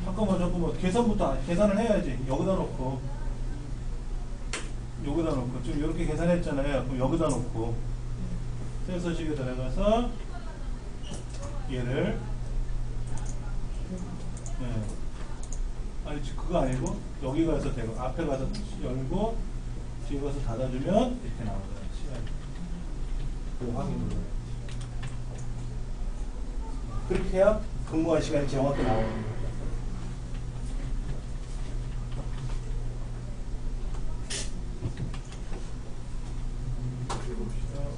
A: 잠깐만 계산을 해야지. 여기다 놓고 지금 이렇게 계산했잖아요. 그럼 여기다 놓고 셀서식에 들어가서 얘를 아니 그거 아니고 여기 가서 대고 앞에 가서 열고 뒤에 가서 닫아주면 이렇게 나오잖아요. 시간이. 그거 확인을 해요. 그렇게 해야 근무한 시간이 정확히 나오는 거예요.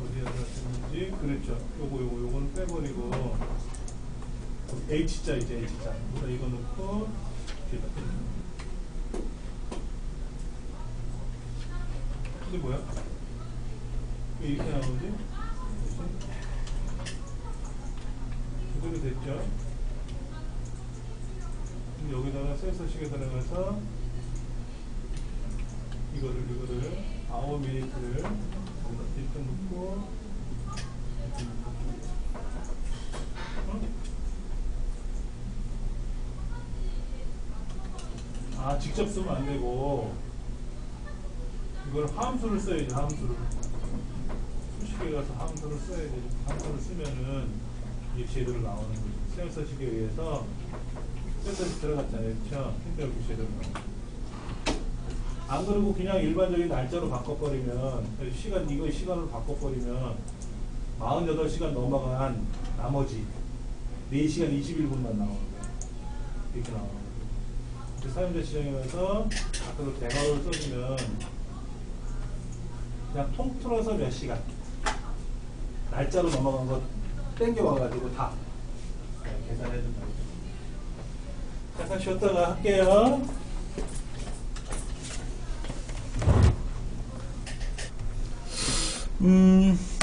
A: 어디에다 썼는지 그랬죠. 요거는 빼버리고 H자 이제 H자. 여기다 이거 넣고 뒤에다. 이게 뭐야? 왜 이렇게 나오지? 이대로 됐죠? 그럼 여기다가 센서식에 들어가서 이거를 9mm를 이렇게 놓고 아 직접 쓰면 안 되고 이걸 함수를 써야지. 함수를 수식에 가서 함수를 써야지. 함수를 쓰면은 이게 제대로 나오는 거지. 센서식에 의해서 센서식 들어갔잖아요. 그렇죠? 근데 여기 제대로 나오는 안 그러고 그냥 일반적인 날짜로 바꿔버리면 시간 이거 시간으로 바꿔버리면 48시간 넘어간 나머지 4시간 21분만 나오는 거야. 이렇게 나오는 거야. 사용자 지정에 가서 앞으로 대괄호를 써주면 그냥 통틀어서 몇 시간 날짜로 넘어간 거 땡겨와가지고 다 계산해준다. 잠깐 쉬었다가 할게요.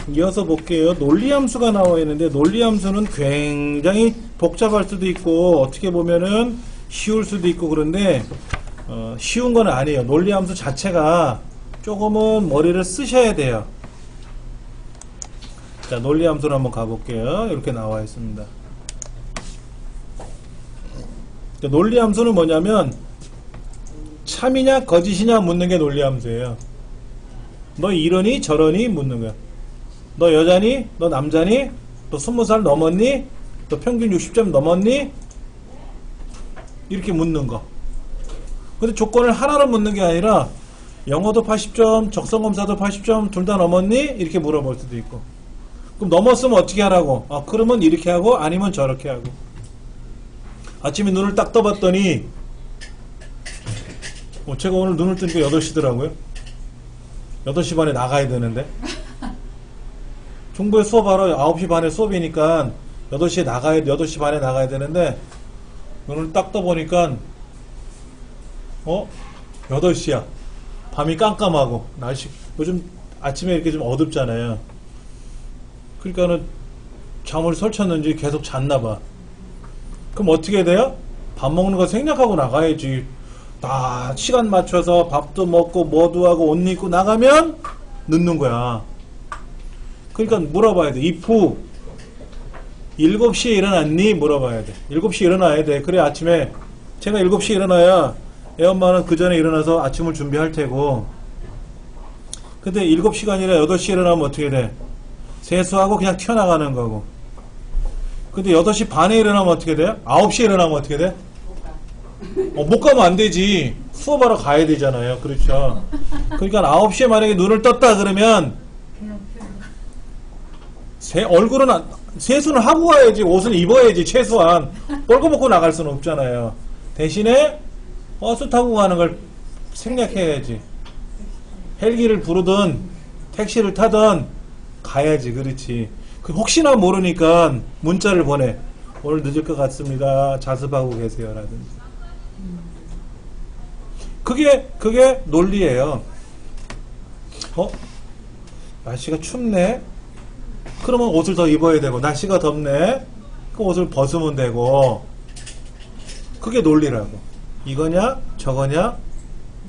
A: 이어서 볼게요. 논리함수가 나와 있는데 논리함수는 굉장히 복잡할 수도 있고 어떻게 보면은 쉬울 수도 있고 그런데 쉬운 건 아니에요. 논리함수 자체가 조금은 머리를 쓰셔야 돼요. 자, 논리함수로 한번 가볼게요. 이렇게 나와 있습니다. 논리함수는 뭐냐면 참이냐 거짓이냐 묻는 게 논리함수예요. 너 이러니 저러니 묻는 거야. 너 여자니? 너 남자니? 너 20살 넘었니? 너 평균 60점 넘었니? 이렇게 묻는 거. 근데 조건을 하나로 묻는 게 아니라 영어도 80점, 적성검사도 80점 둘 다 넘었니? 이렇게 물어볼 수도 있고. 그럼 넘었으면 어떻게 하라고? 그러면 이렇게 하고 아니면 저렇게 하고. 아침에 눈을 딱 떠봤더니 제가 오늘 눈을 뜨니까 8시더라고요. 8시 반에 나가야 되는데 중부에 수업하러 9시 반에 수업이니까 8시 반에 나가야 되는데 눈을 딱 떠보니까 8시야. 밤이 깜깜하고 날씨 요즘 아침에 이렇게 좀 어둡잖아요. 그러니까는 잠을 설쳤는지 계속 잤나봐. 그럼 어떻게 돼요? 밥 먹는 거 생략하고 나가야지. 다 시간 맞춰서 밥도 먹고 뭐도 하고 옷 입고 나가면 늦는 거야. 그러니까 물어봐야 돼. if 7시에 일어났니? 물어봐야 돼. 7시에 일어나야 돼. 그래 아침에 제가 7시에 일어나야 애 엄마는 그 전에 일어나서 아침을 준비할 테고. 근데 7시가 아니라 8시에 일어나면 어떻게 돼? 세수하고 그냥 튀어나가는 거고. 근데 8시 반에 일어나면 어떻게 돼요? 9시에 일어나면 어떻게 돼? 못 가면 안 되지. 수업하러 가야 되잖아요. 그렇죠. 그러니까 9시에 만약에 눈을 떴다 그러면 얼굴은 세수는 하고 가야지. 옷은 입어야지. 최소한 뻘거벗고 나갈 수는 없잖아요. 대신에 버스 타고 가는 걸 생략해야지. 헬기를 부르든 택시를 타든 가야지. 그렇지. 혹시나 모르니까 문자를 보내. 오늘 늦을 것 같습니다. 자습하고 계세요. 라든지. 그게 논리예요. 날씨가 춥네. 그러면 옷을 더 입어야 되고, 날씨가 덥네. 그 옷을 벗으면 되고. 그게 논리라고. 이거냐 저거냐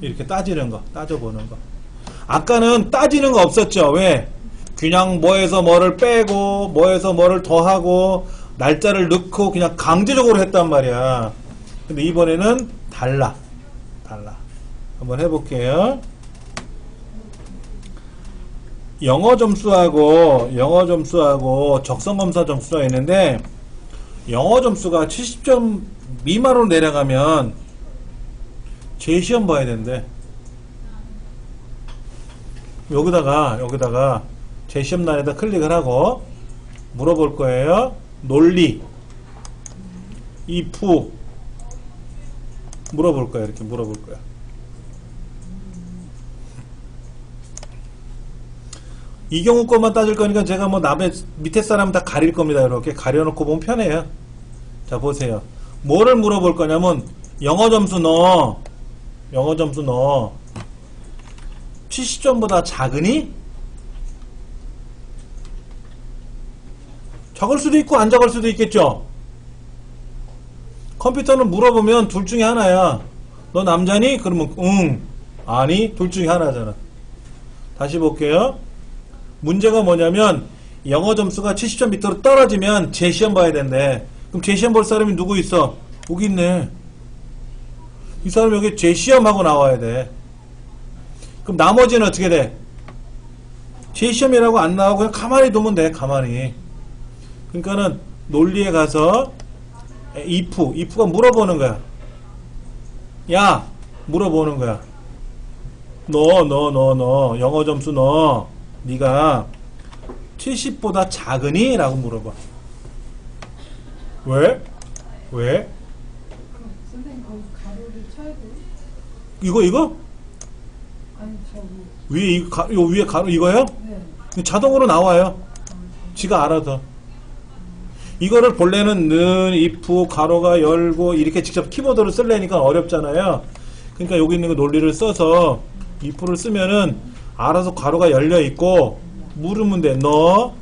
A: 이렇게 따지는 거, 따져보는 거. 아까는 따지는 거 없었죠. 왜? 그냥 뭐에서 뭐를 빼고 뭐에서 뭐를 더하고 날짜를 넣고 그냥 강제적으로 했단 말이야. 근데 이번에는 달라. 한번 해볼게요. 영어 점수하고 적성검사 점수가 있는데 영어 점수가 70점 미만으로 내려가면 재시험 봐야 된대. 여기다가 재시험란에다 클릭을 하고 물어볼 거예요. 논리 if 물어볼 거야. 이렇게 물어볼 거야. 이 경우 것만 따질 거니까 제가 뭐 남의 밑에 사람 다 가릴 겁니다. 이렇게 가려놓고 보면 편해요. 자, 보세요. 뭐를 물어볼 거냐면, 영어 점수 너 70점보다 작으니? 적을 수도 있고 안 적을 수도 있겠죠. 컴퓨터는 물어보면 둘 중에 하나야. 너 남자니? 그러면 응, 아니, 둘 중에 하나잖아. 다시 볼게요. 문제가 뭐냐면 영어 점수가 70점 밑으로 떨어지면 재시험 봐야 된대. 그럼 재시험 볼 사람이 누구 있어? 여기 있네. 이 사람이 여기 재시험하고 나와야 돼. 그럼 나머지는 어떻게 돼? 재시험이라고 안 나오고 그냥 가만히 두면 돼. 가만히. 그러니까는 논리에 가서 if가 물어보는 거야. 야, 물어보는 거야. 너 영어 점수 네가 70보다 작으니? 라고 물어봐. 왜?
B: 그럼 선생님 거기 가로를 쳐야 돼?
A: 이거?
B: 아니 저기
A: 요 위에 가로 이거요?
B: 네.
A: 자동으로 나와요. 지가 알아서. 이거를 본래는 는, if, 가로가 열고 이렇게 직접 키보드로 쓰려니까 어렵잖아요. 그러니까 여기 있는 거 논리를 써서 if를 쓰면은 알아서 가로가 열려 있고 물으면 돼. 너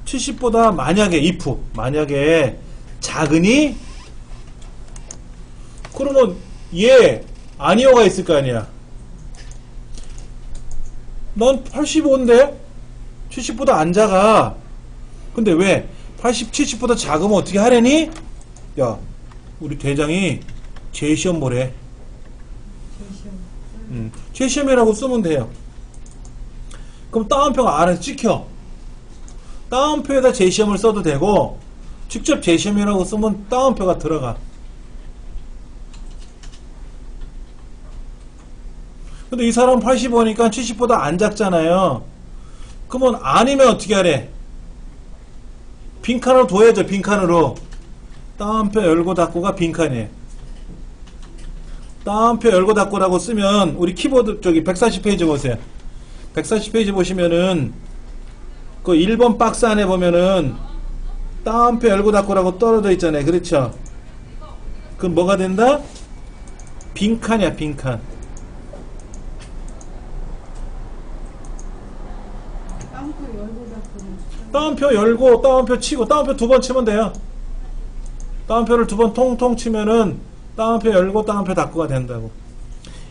A: 70보다 만약에 작으니? 그러면 얘 아니요가 있을 거 아니야. 넌 85인데 70보다 안 작아. 근데 왜 80, 70보다 작으면 어떻게 하려니? 야, 우리 대장이 재시험 보래.
B: 제시험.
A: 재시험이라고 쓰면 돼요. 그럼 따옴표가 안에서 찍혀. 따옴표에다 재시험을 써도 되고 직접 재시험이라고 쓰면 따옴표가 들어가. 근데 이 사람은 85니까 70보다 안 작잖아요. 그러면 아니면 어떻게 하래? 빈칸으로 둬야죠. 빈칸으로. 따옴표 열고 닫고가 빈칸이에요. 따옴표 열고 닫고라고 쓰면 우리 키보드 저기 140페이지 보세요. 140페이지 보시면은 그 1번 박스 안에 보면은 따옴표 열고 닫고라고 떨어져 있잖아요. 그렇죠? 그럼 뭐가 된다? 빈칸이야. 빈칸.
B: 땅굴 열고 닫고.
A: 따옴표 열고 따옴표 치고 따옴표 두 번 치면 돼요. 따옴표를 두 번 통통 치면은 따옴표 열고 따옴표 닫고가 된다고.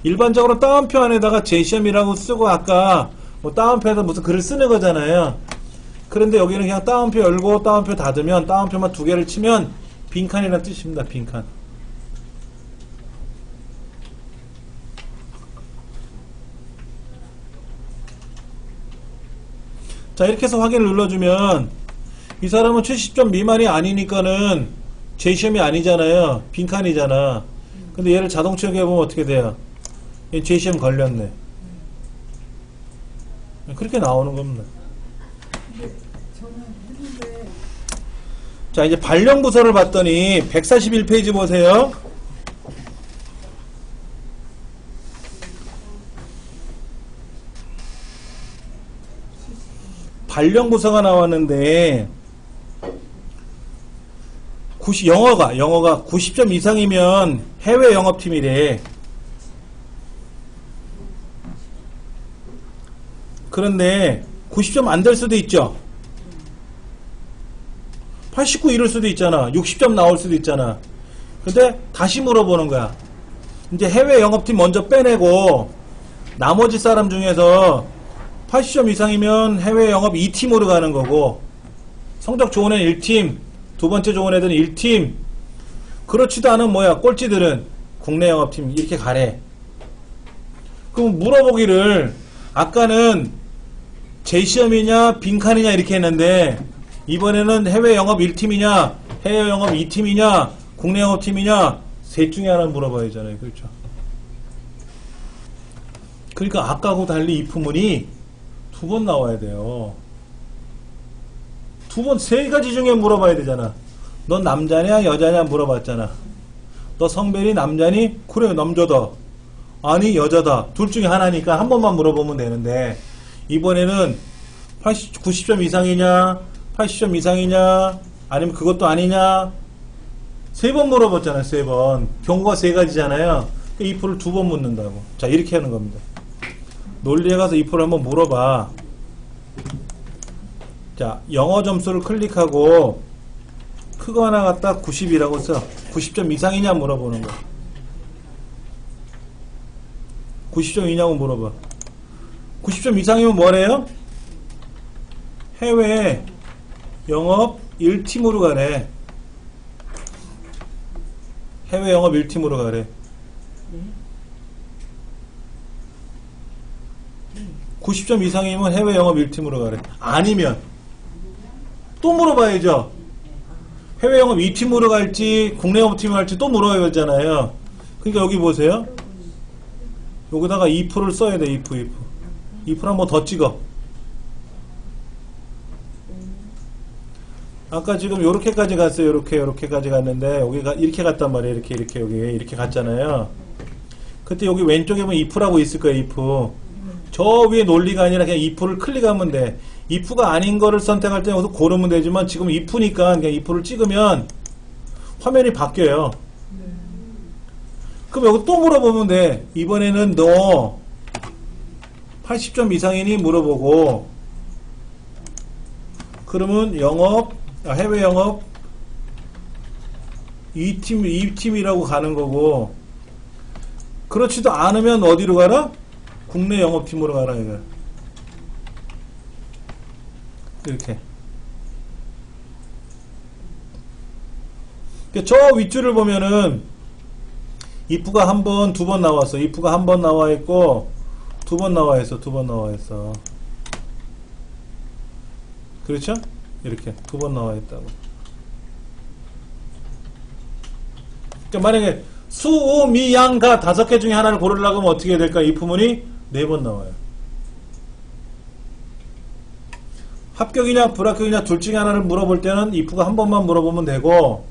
A: 일반적으로 따옴표 안에다가 재시험이라고 쓰고 아까 뭐 따옴표에서 무슨 글을 쓰는 거잖아요. 그런데 여기는 그냥 따옴표 열고 따옴표 닫으면 따옴표만 두 개를 치면 빈칸이라는 뜻입니다. 빈칸. 자, 이렇게 해서 확인을 눌러주면 이 사람은 70점 미만이 아니니까는 재시험이 아니잖아요. 빈칸이잖아. 근데 얘를 자동 채용해보면 어떻게 돼요? 얘 재시험 걸렸네. 그렇게 나오는 겁니다.
B: 근데 저는 했는데
A: 자, 이제 발령 부서를 봤더니 141페이지 보세요. 발령 부서가 나왔는데 영어가 90점 이상이면 해외 영업팀이래. 그런데 90점 안 될 수도 있죠. 89 이럴 수도 있잖아. 60점 나올 수도 있잖아. 근데 다시 물어보는 거야. 이제 해외 영업팀 먼저 빼내고 나머지 사람 중에서 80점 이상이면 해외 영업 2팀으로 가는 거고 성적 좋은 애는 1팀, 두 번째 좋은 애들은 1팀, 그렇지도 않은 꼴찌들은 국내 영업팀 이렇게 가래. 그럼 물어보기를 아까는 재시험이냐 빈칸이냐 이렇게 했는데 이번에는 해외 영업 1팀이냐 해외 영업 2팀이냐 국내 영업팀이냐 셋 중에 하나를 물어봐야 하잖아요. 그렇죠? 그러니까 아까하고 달리 이 부문이 두 번 나와야 돼요. 두 번, 세 가지 중에 물어봐야 되잖아. 넌 남자냐 여자냐 물어봤잖아. 너 성별이 남자니? 그래, 남자다. 아니, 여자다. 둘 중에 하나니까 한 번만 물어보면 되는데 이번에는 90점 이상이냐 80점 이상이냐 아니면 그것도 아니냐 세 번 물어봤잖아요. 세 번. 경우가 세 가지잖아요. if를 두 번 묻는다고. 자, 이렇게 하는 겁니다. 논리에 가서 if를 한번 물어봐. 자, 영어 점수를 클릭하고 크거나 같다 90이라고 써. 90점 이상이냐 물어보는 거. 90점이냐고 물어봐. 90점 이상이면 뭐래요? 해외 영업 1팀으로 가래. 해외 영업 1팀으로 가래. 90점 이상이면 해외 영업 1팀으로 가래. 아니면 또 물어봐야죠. 해외 영업 2팀으로 갈지 국내 영업팀으로 갈지 또 물어봐야 되잖아요. 그러니까 여기 보세요. 여기다가 if를 써야 돼. if를 한번 더 찍어. 아까 지금 요렇게까지 갔어요. 요렇게까지 갔는데 여기가 이렇게 갔단 말이에요. 이렇게 여기 이렇게 갔잖아요. 그때 여기 왼쪽에 보면 if라고 있을 거예요. if. 저 위에 논리가 아니라 그냥 if를 클릭하면 돼. if가 아닌 거를 선택할 때 여기서 고르면 되지만 지금 if니까 그냥 if를 찍으면 화면이 바뀌어요. 그럼 여기 또 물어보면 돼. 이번에는 너 80점 이상이니 물어보고, 그러면 해외 영업 2팀이라고 가는 거고, 그렇지도 않으면 어디로 가라? 국내 영업팀으로 가라, 이거. 이렇게. 저 윗줄을 보면은, if가 한 번, 두 번 나왔어. if가 한 번 나와 있고, 두 번 나와 있어. 그렇죠? 이렇게. 두 번 나와 있다고. 그러니까 만약에 수, 우, 미, 양, 가 5개 중에 하나를 고르려고 하면 어떻게 해야 될까? if문이 4번 나와요. 합격이냐, 불합격이냐 둘 중에 하나를 물어볼 때는 if가 한 번만 물어보면 되고,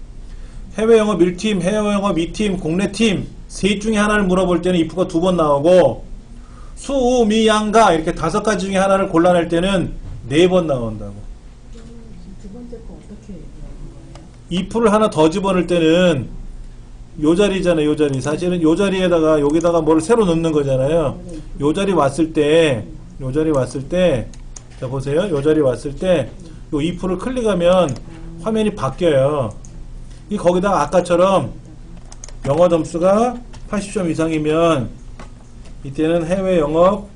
A: 해외 영업 1팀, 해외 영업 2팀, 국내 팀, 셋 중에 하나를 물어볼 때는 if가 2번 나오고, 수, 우, 미, 양, 가 이렇게 5가지 중에 하나를 골라낼 때는 4번 나온다고.
B: 두 번째 거 어떻게 얘기하는 거예요?
A: if를 하나 더 집어넣을 때는 요 자리잖아요. 요 자리. 사실은 요 자리에다가 여기다가 뭘 새로 넣는 거잖아요. 요 자리 왔을 때 자 보세요. 요 자리 왔을 때 요 if를 클릭하면 화면이 바뀌어요. 이 거기다가 아까처럼 영어 점수가 80점 이상이면 이때는 해외 영업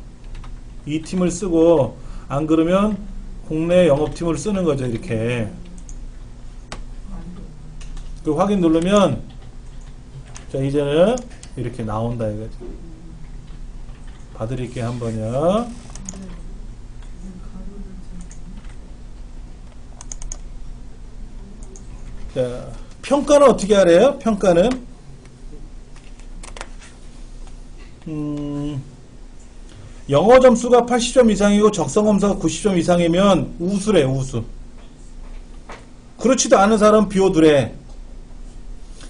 A: 2팀을 쓰고, 안 그러면 국내 영업팀을 쓰는 거죠. 이렇게. 그 확인 누르면, 자, 이제는 이렇게 나온다 이거죠. 봐드릴게요, 한번요. 자, 평가는 어떻게 하래요? 평가는? 영어 점수가 80점 이상이고 적성 검사가 90점 이상이면 우수래, 우수. 그렇지도 않은 사람은 비호두래.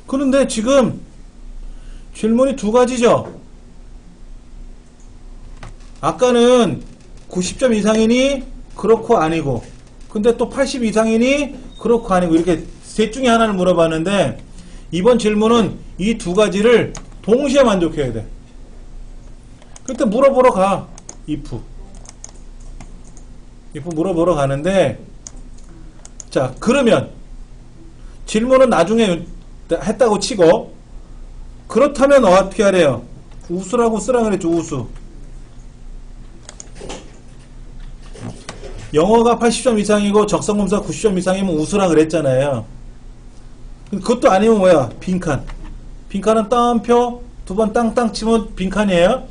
A: 그런데 지금 질문이 두 가지죠. 아까는 90점 이상이니 그렇고 아니고, 근데 또 80 이상이니 그렇고 아니고, 이렇게 셋 중에 하나를 물어봤는데, 이번 질문은 이 두 가지를 동시에 만족해야 돼. 그때 물어보러 가. if 물어보러 가는데, 자, 그러면 질문은 나중에 했다고 치고, 그렇다면 어떻게 하래요? 우수라고 쓰라 그랬죠. 우수. 영어가 80점 이상이고 적성검사 90점 이상이면 우수라 그랬잖아요. 그것도 아니면 뭐야? 빈칸. 빈칸은 따옴표 2번 땅땅 치면 빈칸이에요.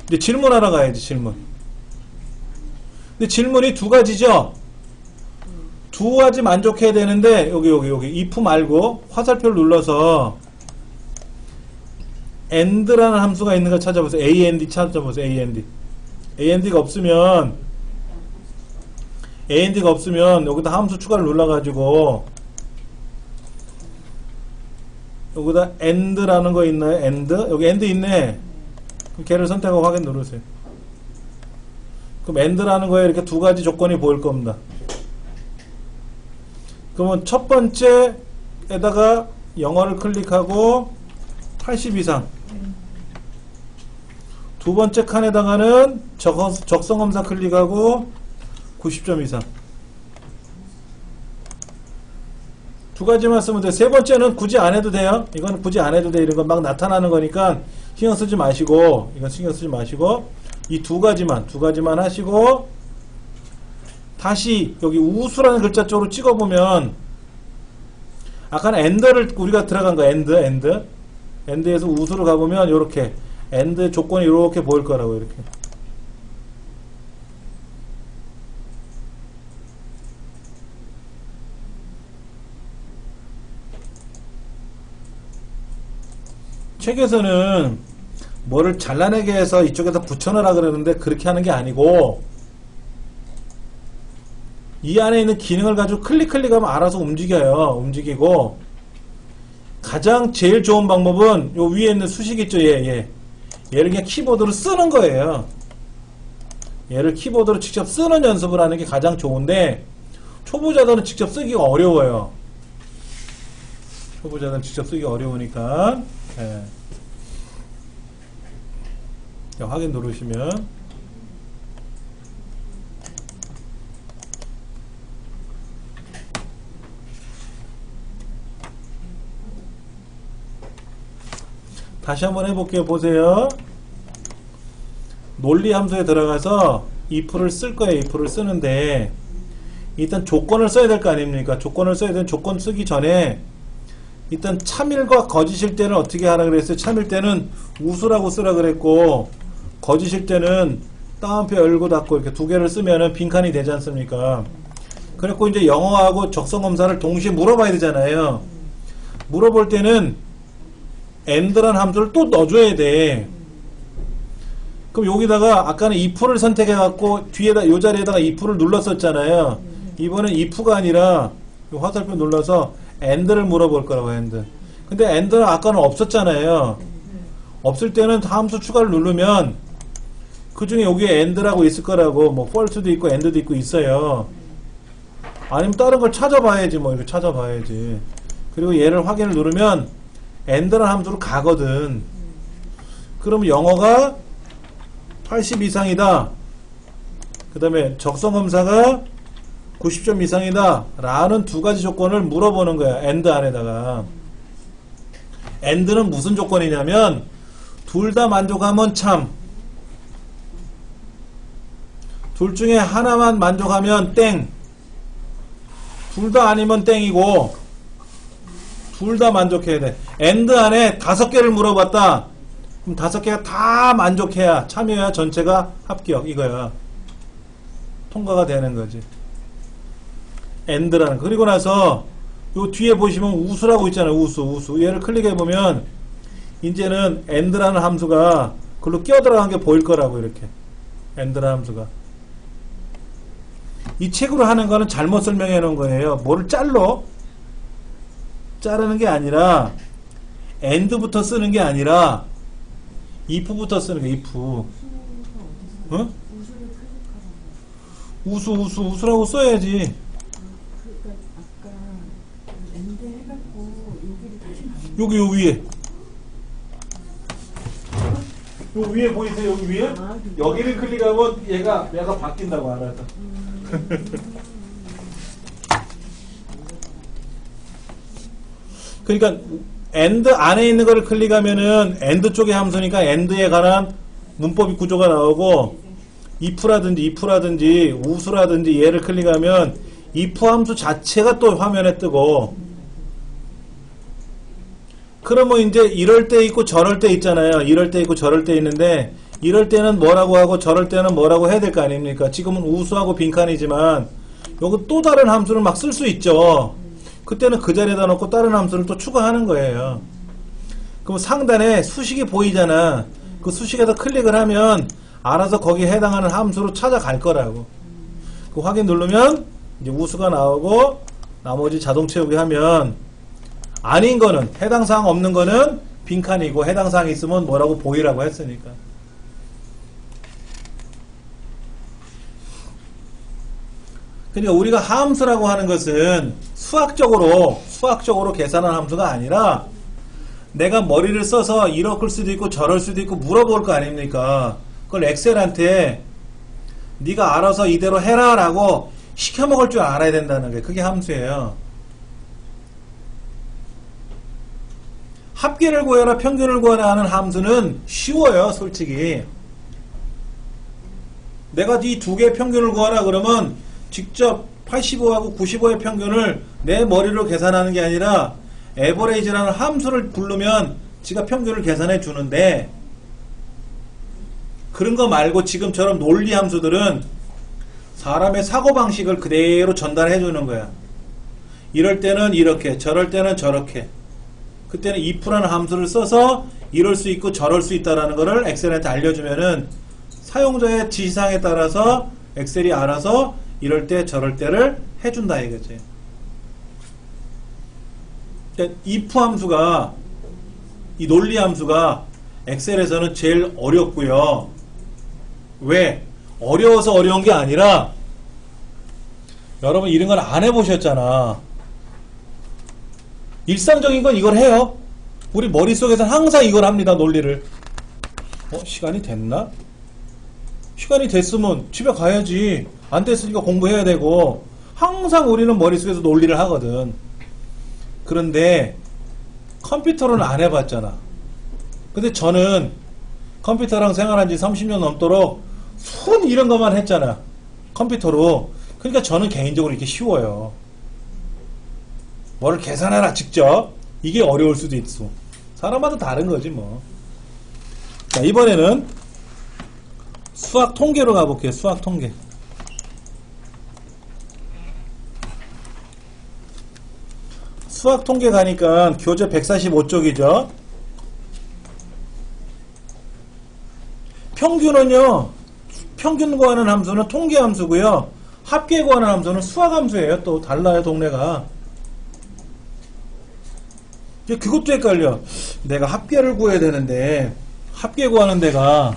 A: 이제 질문하러 가야지. 질문. 근데 질문이 두 가지죠. 두 가지 만족해야 되는데, 여기 if 말고 화살표를 눌러서 and라는 함수가 있는 거 찾아보세요. and 찾아보세요. and가 없으면 여기다 함수 추가를 눌러가지고 여기다 and라는 거 있나요? and? 여기 and 있네. 그럼 걔를 선택하고 확인 누르세요. 그럼 and라는 거에 이렇게 두 가지 조건이 보일 겁니다. 그러면 첫 번째 우수에다가 영어를 클릭하고 80 이상. 두 번째 칸에다가는 적성검사 클릭하고 90점 이상. 두 가지만 쓰면 돼요. 세 번째는 굳이 안 해도 돼요. 이건 굳이 안 해도 돼. 이런 건 막 나타나는 거니까 신경 쓰지 마시고, 이건 신경 쓰지 마시고, 이 두 가지만 하시고, 다시 여기 우수라는 글자 쪽으로 찍어보면, 아까는 엔드를 우리가 들어간 거, 엔드에서 우수로 가보면, 요렇게, 엔드 조건이 이렇게 보일 거라고, 이렇게. 책에서는 뭐를 잘라내게 해서 이쪽에다 붙여넣으라 그러는데 그렇게 하는 게 아니고 이 안에 있는 기능을 가지고 클릭하면 알아서 움직이고 가장 제일 좋은 방법은 요 위에 있는 수식 있죠. 얘를 그냥 키보드로 쓰는 거예요. 얘를 키보드로 직접 쓰는 연습을 하는 게 가장 좋은데 초보자들은 직접 쓰기가 어려워요. 초보자들은 직접 쓰기 어려우니까 자, 확인 누르시면 다시 한번 해볼게요. 보세요. 논리 함수에 들어가서 if를 쓸 거예요. if를 쓰는데 일단 조건을 써야 될 거 아닙니까? 조건을 써야 되는 조건 쓰기 전에 일단 참일과 거짓일 때는 어떻게 하라 그랬어요? 참일 때는 우수라고 쓰라 그랬고 거짓일 때는 따옴표 열고 닫고 이렇게 두 개를 쓰면은 빈칸이 되지 않습니까? 그래갖고 이제 영어하고 적성검사를 동시에 물어봐야 되잖아요. 물어볼 때는 and라는 함수를 또 넣어줘야 돼. 그럼 여기다가 아까는 if를 선택해갖고 뒤에다 요 자리에다가 if를 눌렀었잖아요. 이번엔 if가 아니라 요 화살표 눌러서 and를 물어볼 거라고 and. 근데 and는 아까는 없었잖아요. 없을 때는 함수 추가를 누르면 그 중에 여기에 and라고 있을 거라고 뭐 false도 있고 and도 있고 있어요. 아니면 다른 걸 찾아봐야지 뭐 이렇게 찾아봐야지. 그리고 얘를 확인을 누르면 and라는 함수로 가거든. 그러면 영어가 80 이상이다. 그 다음에 적성검사가 90점 이상이다 라는 두 가지 조건을 물어보는 거야. and 안에다가. and는 무슨 조건이냐면 둘 다 만족하면 참, 둘 중에 하나만 만족하면 땡, 둘 다 아니면 땡이고 둘 다 만족해야 돼. and 안에 5개를 물어봤다. 그럼 5개가 다 만족해야 참여해야 전체가 합격 이거야. 통과가 되는 거지. and라는. 그리고 나서 요 뒤에 보시면 우수라고 있잖아요. 우수. 얘를 클릭해 보면 이제는 and라는 함수가 글로 끼어들어간 게 보일 거라고 이렇게. and라는 함수가. 이 책으로 하는 거는 잘못 설명해 놓은 거예요. 뭐를 자르는 게 아니라 and부터 쓰는 게 아니라 if부터 쓰는 게 if. 응? 우수라고 써야지. 여기 요 위에. 요 위에 보이세요? 여기 위에? 여기를 클릭하면 얘가 바뀐다고 알아서. 그러니까 and 안에 있는 거를 클릭하면은 and 쪽의 함수니까 and에 관한 문법 구조가 나오고 if라든지 우수라든지 얘를 클릭하면 if 함수 자체가 또 화면에 뜨고. 그러면 이제 이럴 때 있고 저럴 때 있잖아요. 이럴 때 있고 저럴 때 있는데 이럴 때는 뭐라고 하고 저럴 때는 뭐라고 해야 될 거 아닙니까? 지금은 우수하고 빈칸이지만 요거 또 다른 함수를 막 쓸 수 있죠. 그때는 그 자리에다 놓고 다른 함수를 또 추가하는 거예요. 그럼 상단에 수식이 보이잖아. 그 수식에다 클릭을 하면 알아서 거기에 해당하는 함수로 찾아갈 거라고. 그 확인 누르면 이제 우수가 나오고 나머지 자동 채우기 하면 아닌 거는 해당 사항 없는 거는 빈칸이고 해당 사항이 있으면 뭐라고 보이라고 했으니까. 그러니까 우리가 함수라고 하는 것은 수학적으로 수학적으로 계산한 함수가 아니라 내가 머리를 써서 이럴 수도 있고 저럴 수도 있고 물어볼 거 아닙니까? 그걸 엑셀한테 네가 알아서 이대로 해라 라고 시켜먹을 줄 알아야 된다는 게 그게 함수예요. 합계를 구해라 평균을 구하라 하는 함수는 쉬워요. 솔직히 내가 이 두 개의 평균을 구하라 그러면 직접 85하고 95의 평균을 내 머리로 계산하는 게 아니라 에버레이지라는 함수를 부르면 지가 평균을 계산해 주는데, 그런 거 말고 지금처럼 논리 함수들은 사람의 사고방식을 그대로 전달해 주는 거야. 이럴 때는 이렇게 저럴 때는 저렇게, 그때는 if라는 함수를 써서 이럴 수 있고 저럴 수 있다라는 거를 엑셀한테 알려주면은 사용자의 지시사항에 따라서 엑셀이 알아서 이럴 때 저럴 때를 해준다 이거지. 그러니까 if 함수가, 이 논리 함수가 엑셀에서는 제일 어렵고요. 왜? 어려워서 어려운 게 아니라 여러분 이런 걸 안 해보셨잖아. 일상적인 건 이걸 해요. 우리 머릿속에서는 항상 이걸 합니다. 논리를. 시간이 됐나? 시간이 됐으면 집에 가야지. 안 됐으니까 공부해야 되고, 항상 우리는 머릿속에서 논리를 하거든. 그런데 컴퓨터로는 안 해봤잖아. 근데 저는 컴퓨터랑 생활한 지 30년 넘도록 손 이런 것만 했잖아. 컴퓨터로. 그러니까 저는 개인적으로 이게 쉬워요. 뭐를 계산해라 직접. 이게 어려울 수도 있어. 사람마다 다른 거지 뭐. 자, 이번에는 수학 통계로 가볼게요. 수학 통계. 수학 통계 가니까 교재 145쪽이죠. 평균은요, 평균 구하는 함수는 통계 함수고요. 합계 구하는 함수는 수학 함수예요. 또 달라요, 동네가. 그것도 헷갈려. 내가 합계를 구해야 되는데 합계 구하는 데가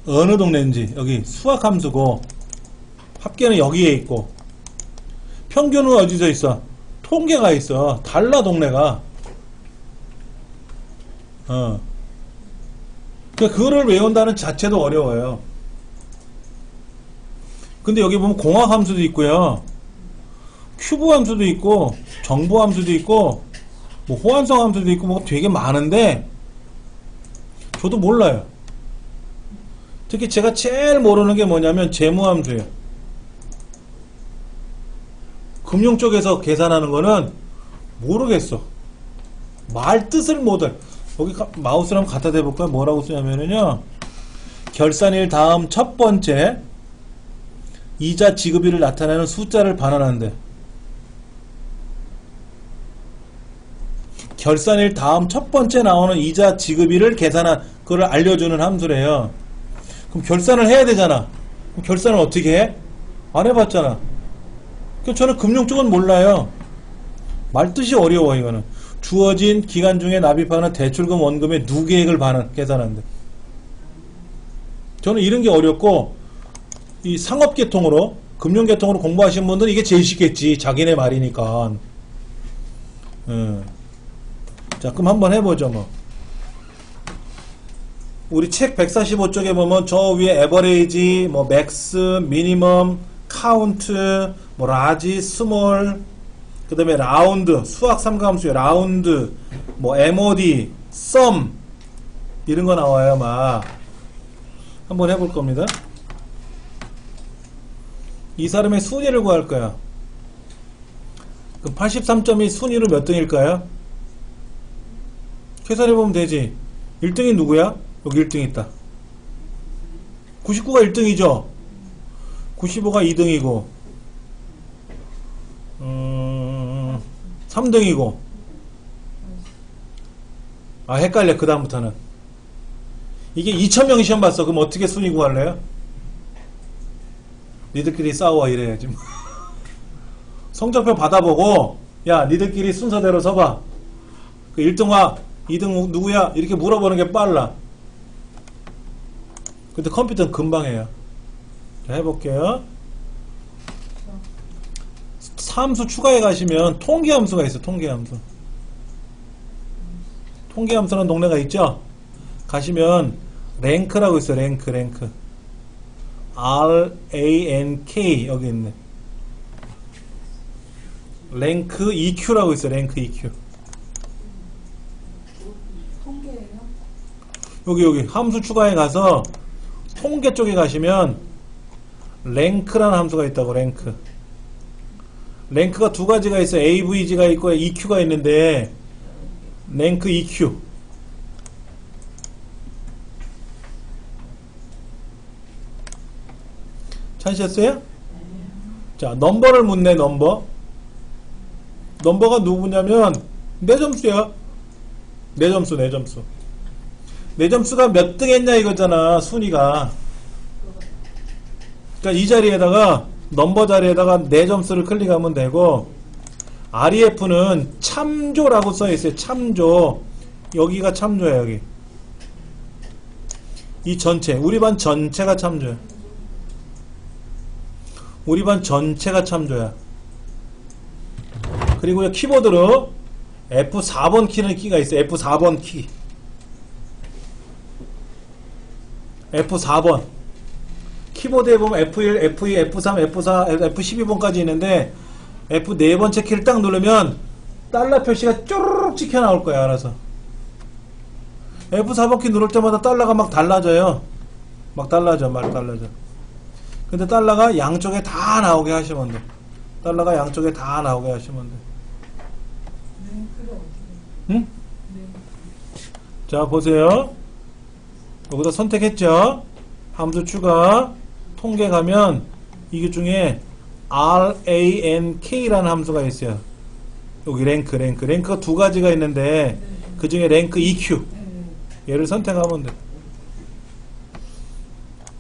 A: 어느 동네인지. 여기 수학 함수고 합계는 여기에 있고 평균은 어디서 있어? 통계가 있어. 달라 동네가. 그거를 외운다는 자체도 어려워요. 근데 여기 보면 공학 함수도 있고요, 큐브 함수도 있고 정보 함수도 있고 뭐 호환성 함수도 있고 뭐 되게 많은데 저도 몰라요. 특히 제가 제일 모르는 게 뭐냐면 재무 함수예요. 금융 쪽에서 계산하는 거는 모르겠어. 말 뜻을 못해. 여기 마우스를 한번 갖다 대볼까요? 뭐라고 쓰냐면요, 결산일 다음 첫 번째 이자 지급일을 나타내는 숫자를 반환한대. 결산일 다음 첫 번째 나오는 이자 지급일을 계산한, 그걸 알려주는 함수래요. 그럼 결산을 해야 되잖아. 그럼 결산을 어떻게 해? 안 해봤잖아. 그러니까 저는 금융 쪽은 몰라요. 말뜻이 어려워. 이거는 주어진 기간 중에 납입하는 대출금 원금의 누계액을 계산하는데, 저는 이런 게 어렵고, 이 상업계통으로 금융계통으로 공부하신 분들은 이게 제일 쉽겠지. 자기네 말이니까. 자, 그럼 한번 해보죠 뭐. 우리 책 145쪽에 보면 저 위에 에버레이지, 뭐 맥스, 미니멈, 카운트, 뭐 라지, 스몰, 그 다음에 라운드, 수학 삼가함수의 라운드, 뭐 MOD, 썸, 이런 거 나와요. 막 한번 해볼 겁니다. 이 사람의 순위를 구할 거야. 그 83점이 순위로 몇 등일까요? 계산해보면 되지. 1등이 누구야? 여기 1등 있다. 99가 1등이죠. 95가 2등이고 3등이고. 아, 헷갈려. 그 다음부터는. 이게 2000명이 시험 봤어. 그럼 어떻게 순위 구할래요? 니들끼리 싸워 이래야지. 성적표 받아보고, 야 니들끼리 순서대로 서봐. 그 1등과 2등 누구야? 이렇게 물어보는 게 빨라. 근데 컴퓨터는 금방 해요. 자, 해볼게요. 함수 추가해 가시면 통계 함수가 있어. 통계 함수. 통계 함수라는 동네가 있죠. 가시면 랭크라고 있어요. 랭크. RANK 여기 있네. 랭크 EQ라고 있어요. 랭크 EQ.
B: 통계예요?
A: 여기 함수 추가해 가서 통계 쪽에 가시면 랭크라는 함수가 있다고. 랭크가 두 가지가 있어요. AVG가 있고 EQ가 있는데 랭크 EQ. 찾으셨어요? 자, 넘버를 묻네. 넘버가 누구냐면 내 점수야. 내 점수가 몇 등 했냐 이거잖아. 순위가. 그러니까 이 자리에다가 넘버 자리에다가 내 점수를 클릭하면 되고, REF는 참조라고 써있어요. 참조. 여기가 참조야. 여기 이 전체, 우리 반 전체가 참조야. 우리 반 전체가 참조야. 그리고 키보드로 F4번 키는 키가 있어요. F4번 키. F4번. 키보드에 보면 F1, F2, F3, F4, F12번까지 있는데 F 네 번째 키를 딱 누르면 달러 표시가 쪼르륵 찍혀 나올 거야. 알아서. F4번 키 누를 때마다 달러가 막 달라져요. 막 달라져. 근데 달러가 양쪽에 다 나오게 하시면 돼. 달러가 양쪽에 다 나오게 하시면 돼.
B: 랭크를 어떻게?
A: 응? 자, 보세요. 여기다 선택했죠? 함수 추가, 통계 가면 이게 중에 RANK라는 함수가 있어요. 여기 랭크가 두 가지가 있는데 그 중에 랭크 EQ. 얘를 선택하면 돼.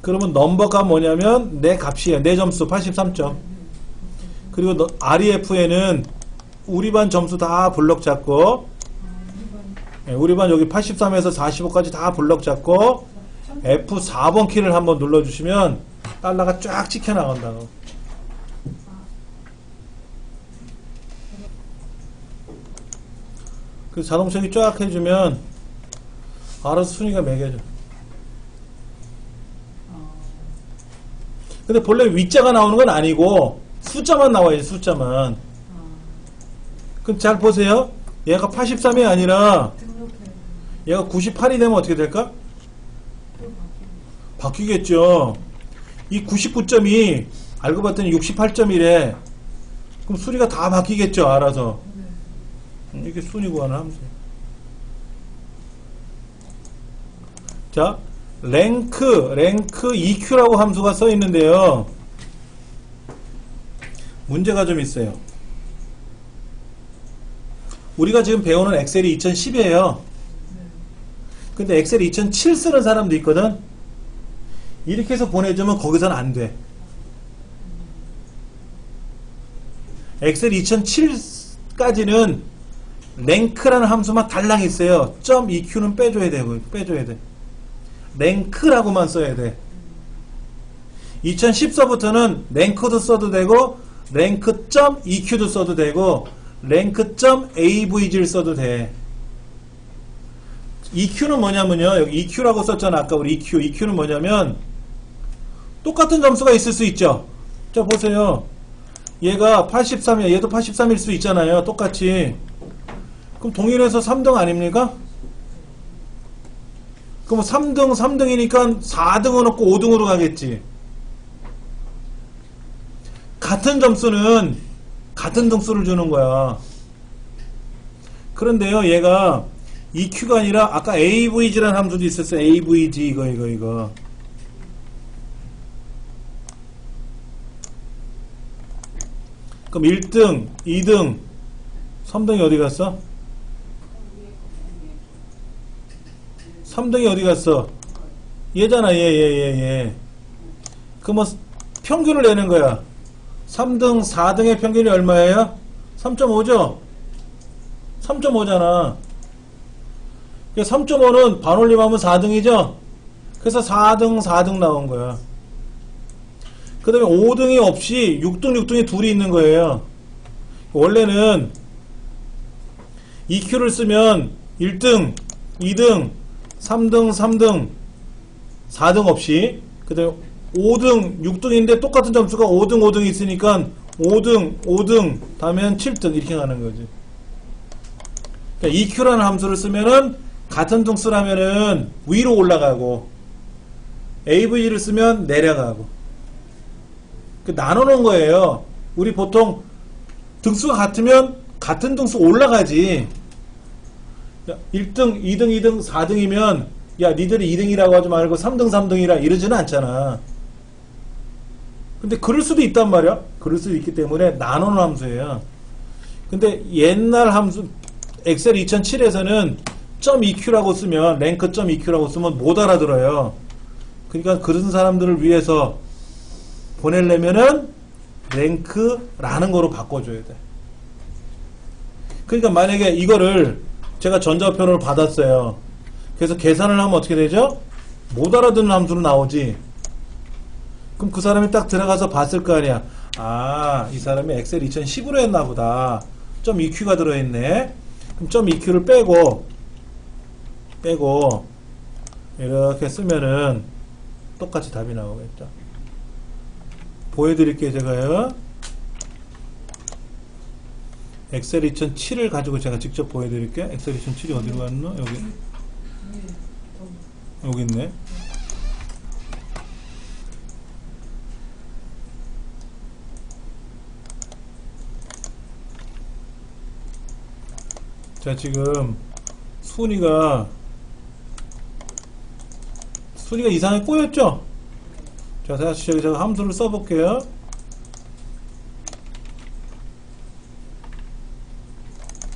A: 그러면 넘버가 뭐냐면 내 값이에요. 내 점수 83점. 그리고 REF에는 우리 반 점수 다 블럭 잡고, 우리 반 여기 83에서 45까지 다 블럭 잡고 F4번 키를 한번 눌러주시면 달러가 쫙 찍혀 나간다고. 그 자동 처리 쫙 해주면 알아서 순위가 매겨져. 근데 본래 위자가 나오는 건 아니고 숫자만 나와야지. 숫자만. 그럼 잘 보세요. 얘가 83이 아니라 얘가 98이 되면 어떻게 될까? 바뀌겠죠. 이 99점이 알고 봤더니 68점이래. 그럼 순위가 다 바뀌겠죠. 알아서. 이게 순위 구하는 함수예요. 자, 랭크 EQ라고 함수가 써 있는데요. 문제가 좀 있어요. 우리가 지금 배우는 엑셀이 2010이에요. 근데 엑셀 2007 쓰는 사람도 있거든. 이렇게 해서 보내주면 거기서는 안 돼. 엑셀 2007까지는 랭크라는 함수만 달랑 있어요. .EQ는 빼줘야 돼. 랭크라고만 써야 돼. 2014부터는 랭크도 써도 되고 랭크.EQ도 써도 되고 랭크.AVG를 써도 돼. EQ는 뭐냐면요. 여기 EQ라고 썼잖아. 아까 우리 EQ는 뭐냐면 똑같은 점수가 있을 수 있죠. 자, 보세요. 얘가 83이야. 얘도 83일 수 있잖아요. 똑같이. 그럼 동일해서 3등 아닙니까? 그럼 3등이니까 4등은 없고 5등으로 가겠지. 같은 점수는 같은 등수를 주는 거야. 그런데요, 얘가 EQ가 아니라 아까 AVG라는 함수도 있었어요. AVG 이거. 그럼 1등, 2등, 3등이 어디 갔어? 3등이 어디 갔어? 얘잖아. 얘. 그럼 뭐 평균을 내는 거야. 3등, 4등의 평균이 얼마예요? 3.5죠? 3.5잖아. 3.5는 반올림하면 4등이죠? 그래서 4등 나온 거야. 그 다음에 5등이 없이 6등이 둘이 있는 거예요. 원래는 EQ를 쓰면 1등, 2등, 3등, 3등, 4등 없이, 그 다음에 5등, 6등인데 똑같은 점수가 5등, 5등이 있으니까 5등, 5등, 다음엔 7등 이렇게 가는 거지. 그러니까 EQ라는 함수를 쓰면은 같은 등수라면은 위로 올라가고 AV를 쓰면 내려가고 나눠 놓은 거예요. 우리 보통 등수가 같으면 같은 등수 올라가지. 1등, 2등, 2등, 4등이면 야 니들이 2등이라고 하지 말고 3등, 3등이라 이러지는 않잖아. 근데 그럴 수도 있단 말이야. 그럴 수도 있기 때문에 나누는 함수예요. 근데 옛날 함수 엑셀 2007에서는 .eq라고 쓰면 랭크 .eq라고 쓰면 못 알아들어요. 그러니까 그런 사람들을 위해서 보내려면은 랭크라는 거로 바꿔줘야 돼. 그러니까 만약에 이거를 제가 전자표를 받았어요. 그래서 계산을 하면 어떻게 되죠? 못 알아듣는 함수로 나오지. 그럼 그 사람이 딱 들어가서 봤을 거 아니야. 아, 이 사람이 엑셀 2010으로 했나 보다. .eq가 들어있네. 그럼 .eq를 빼고 이렇게 쓰면은 똑같이 답이 나오겠죠. 보여드릴게요, 제가요. 엑셀 2007을 가지고 제가 직접 보여드릴게요. 엑셀 2007이 어디로 갔나? 여기 있네. 자, 지금 순위가 이상하게 꼬였죠? 자, 다시 제가 함수를 써볼게요.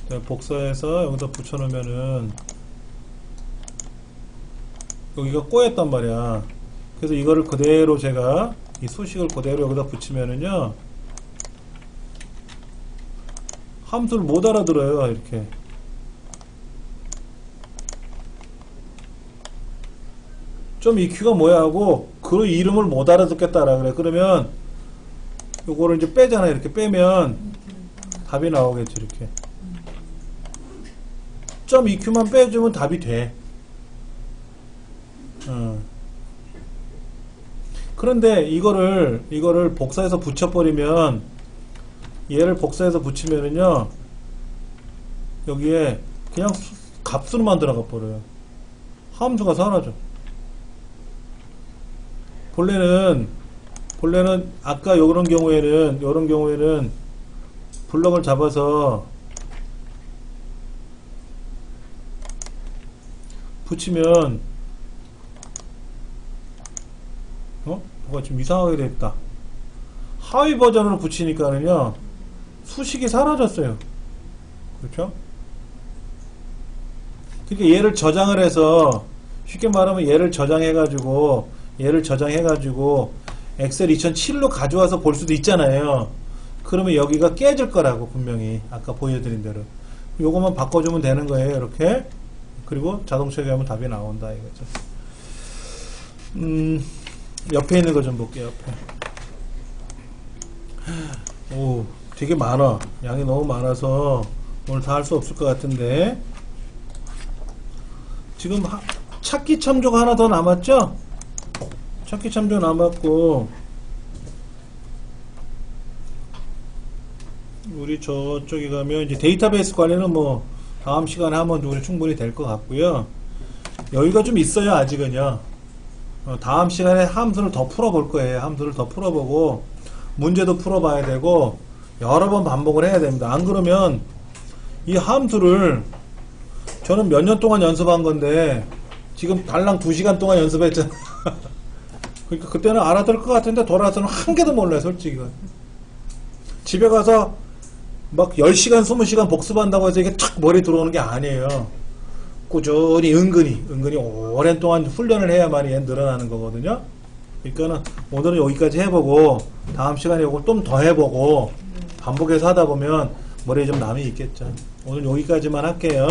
A: 자, 복사해서 여기다 붙여놓으면은 여기가 꼬였단 말이야. 그래서 이거를 그대로 제가 이 수식을 그대로 여기다 붙이면은요 함수를 못 알아들어요. 이렇게 .eq가 뭐야 하고 그 이름을 못 알아듣겠다라 그래. 그러면 요거를 이제 빼잖아. 이렇게 빼면 답이 나오겠지. 이렇게 .eq만 빼주면 답이 돼. 그런데 이거를 복사해서 붙여버리면 얘를 복사해서 붙이면은요 여기에 그냥 값으로만 들어가 버려요. 함수가 사라져. 본래는 아까 요런 경우에는 블럭을 잡아서 붙이면 뭐가 좀 이상하게 됐다. 하위 버전으로 붙이니까는요 수식이 사라졌어요. 그렇죠? 그러니까 얘를 저장을 해서 쉽게 말하면 얘를 저장해가지고 엑셀 2007로 가져와서 볼 수도 있잖아요. 그러면 여기가 깨질 거라고 분명히 아까 보여드린 대로 요것만 바꿔주면 되는 거예요. 이렇게. 그리고 자동 처리하면 답이 나온다 이거죠. 옆에 있는 거 좀 볼게요. 옆에. 오, 되게 많아. 양이 너무 많아서 오늘 다 할 수 없을 것 같은데 지금 찾기 참조가 하나 더 남았죠? 찾기 참조 남았고 우리 저쪽에 가면 이제 데이터베이스 관리는 뭐 다음 시간에 하면 우리 충분히 될 것 같고요. 여유가 좀 있어요. 아직은요. 다음 시간에 함수를 더 풀어볼 거예요. 함수를 더 풀어보고 문제도 풀어봐야 되고 여러 번 반복을 해야 됩니다. 안 그러면 이 함수를 저는 몇 년 동안 연습한 건데 지금 달랑 2시간 동안 연습했잖아. 그러니까 그때는 알아들 것 같은데 돌아와서는 한 개도 몰라요. 솔직히. 집에 가서 막 10시간 20시간 복습한다고 해서 이게 탁 머리에 들어오는 게 아니에요. 꾸준히 은근히 오랜 동안 훈련을 해야만이 늘어나는 거거든요. 그러니까는 오늘은 여기까지 해보고 다음 시간에 이걸 좀 더 해보고 반복해서 하다 보면 머리에 좀 남이 있겠죠. 오늘 여기까지만 할게요.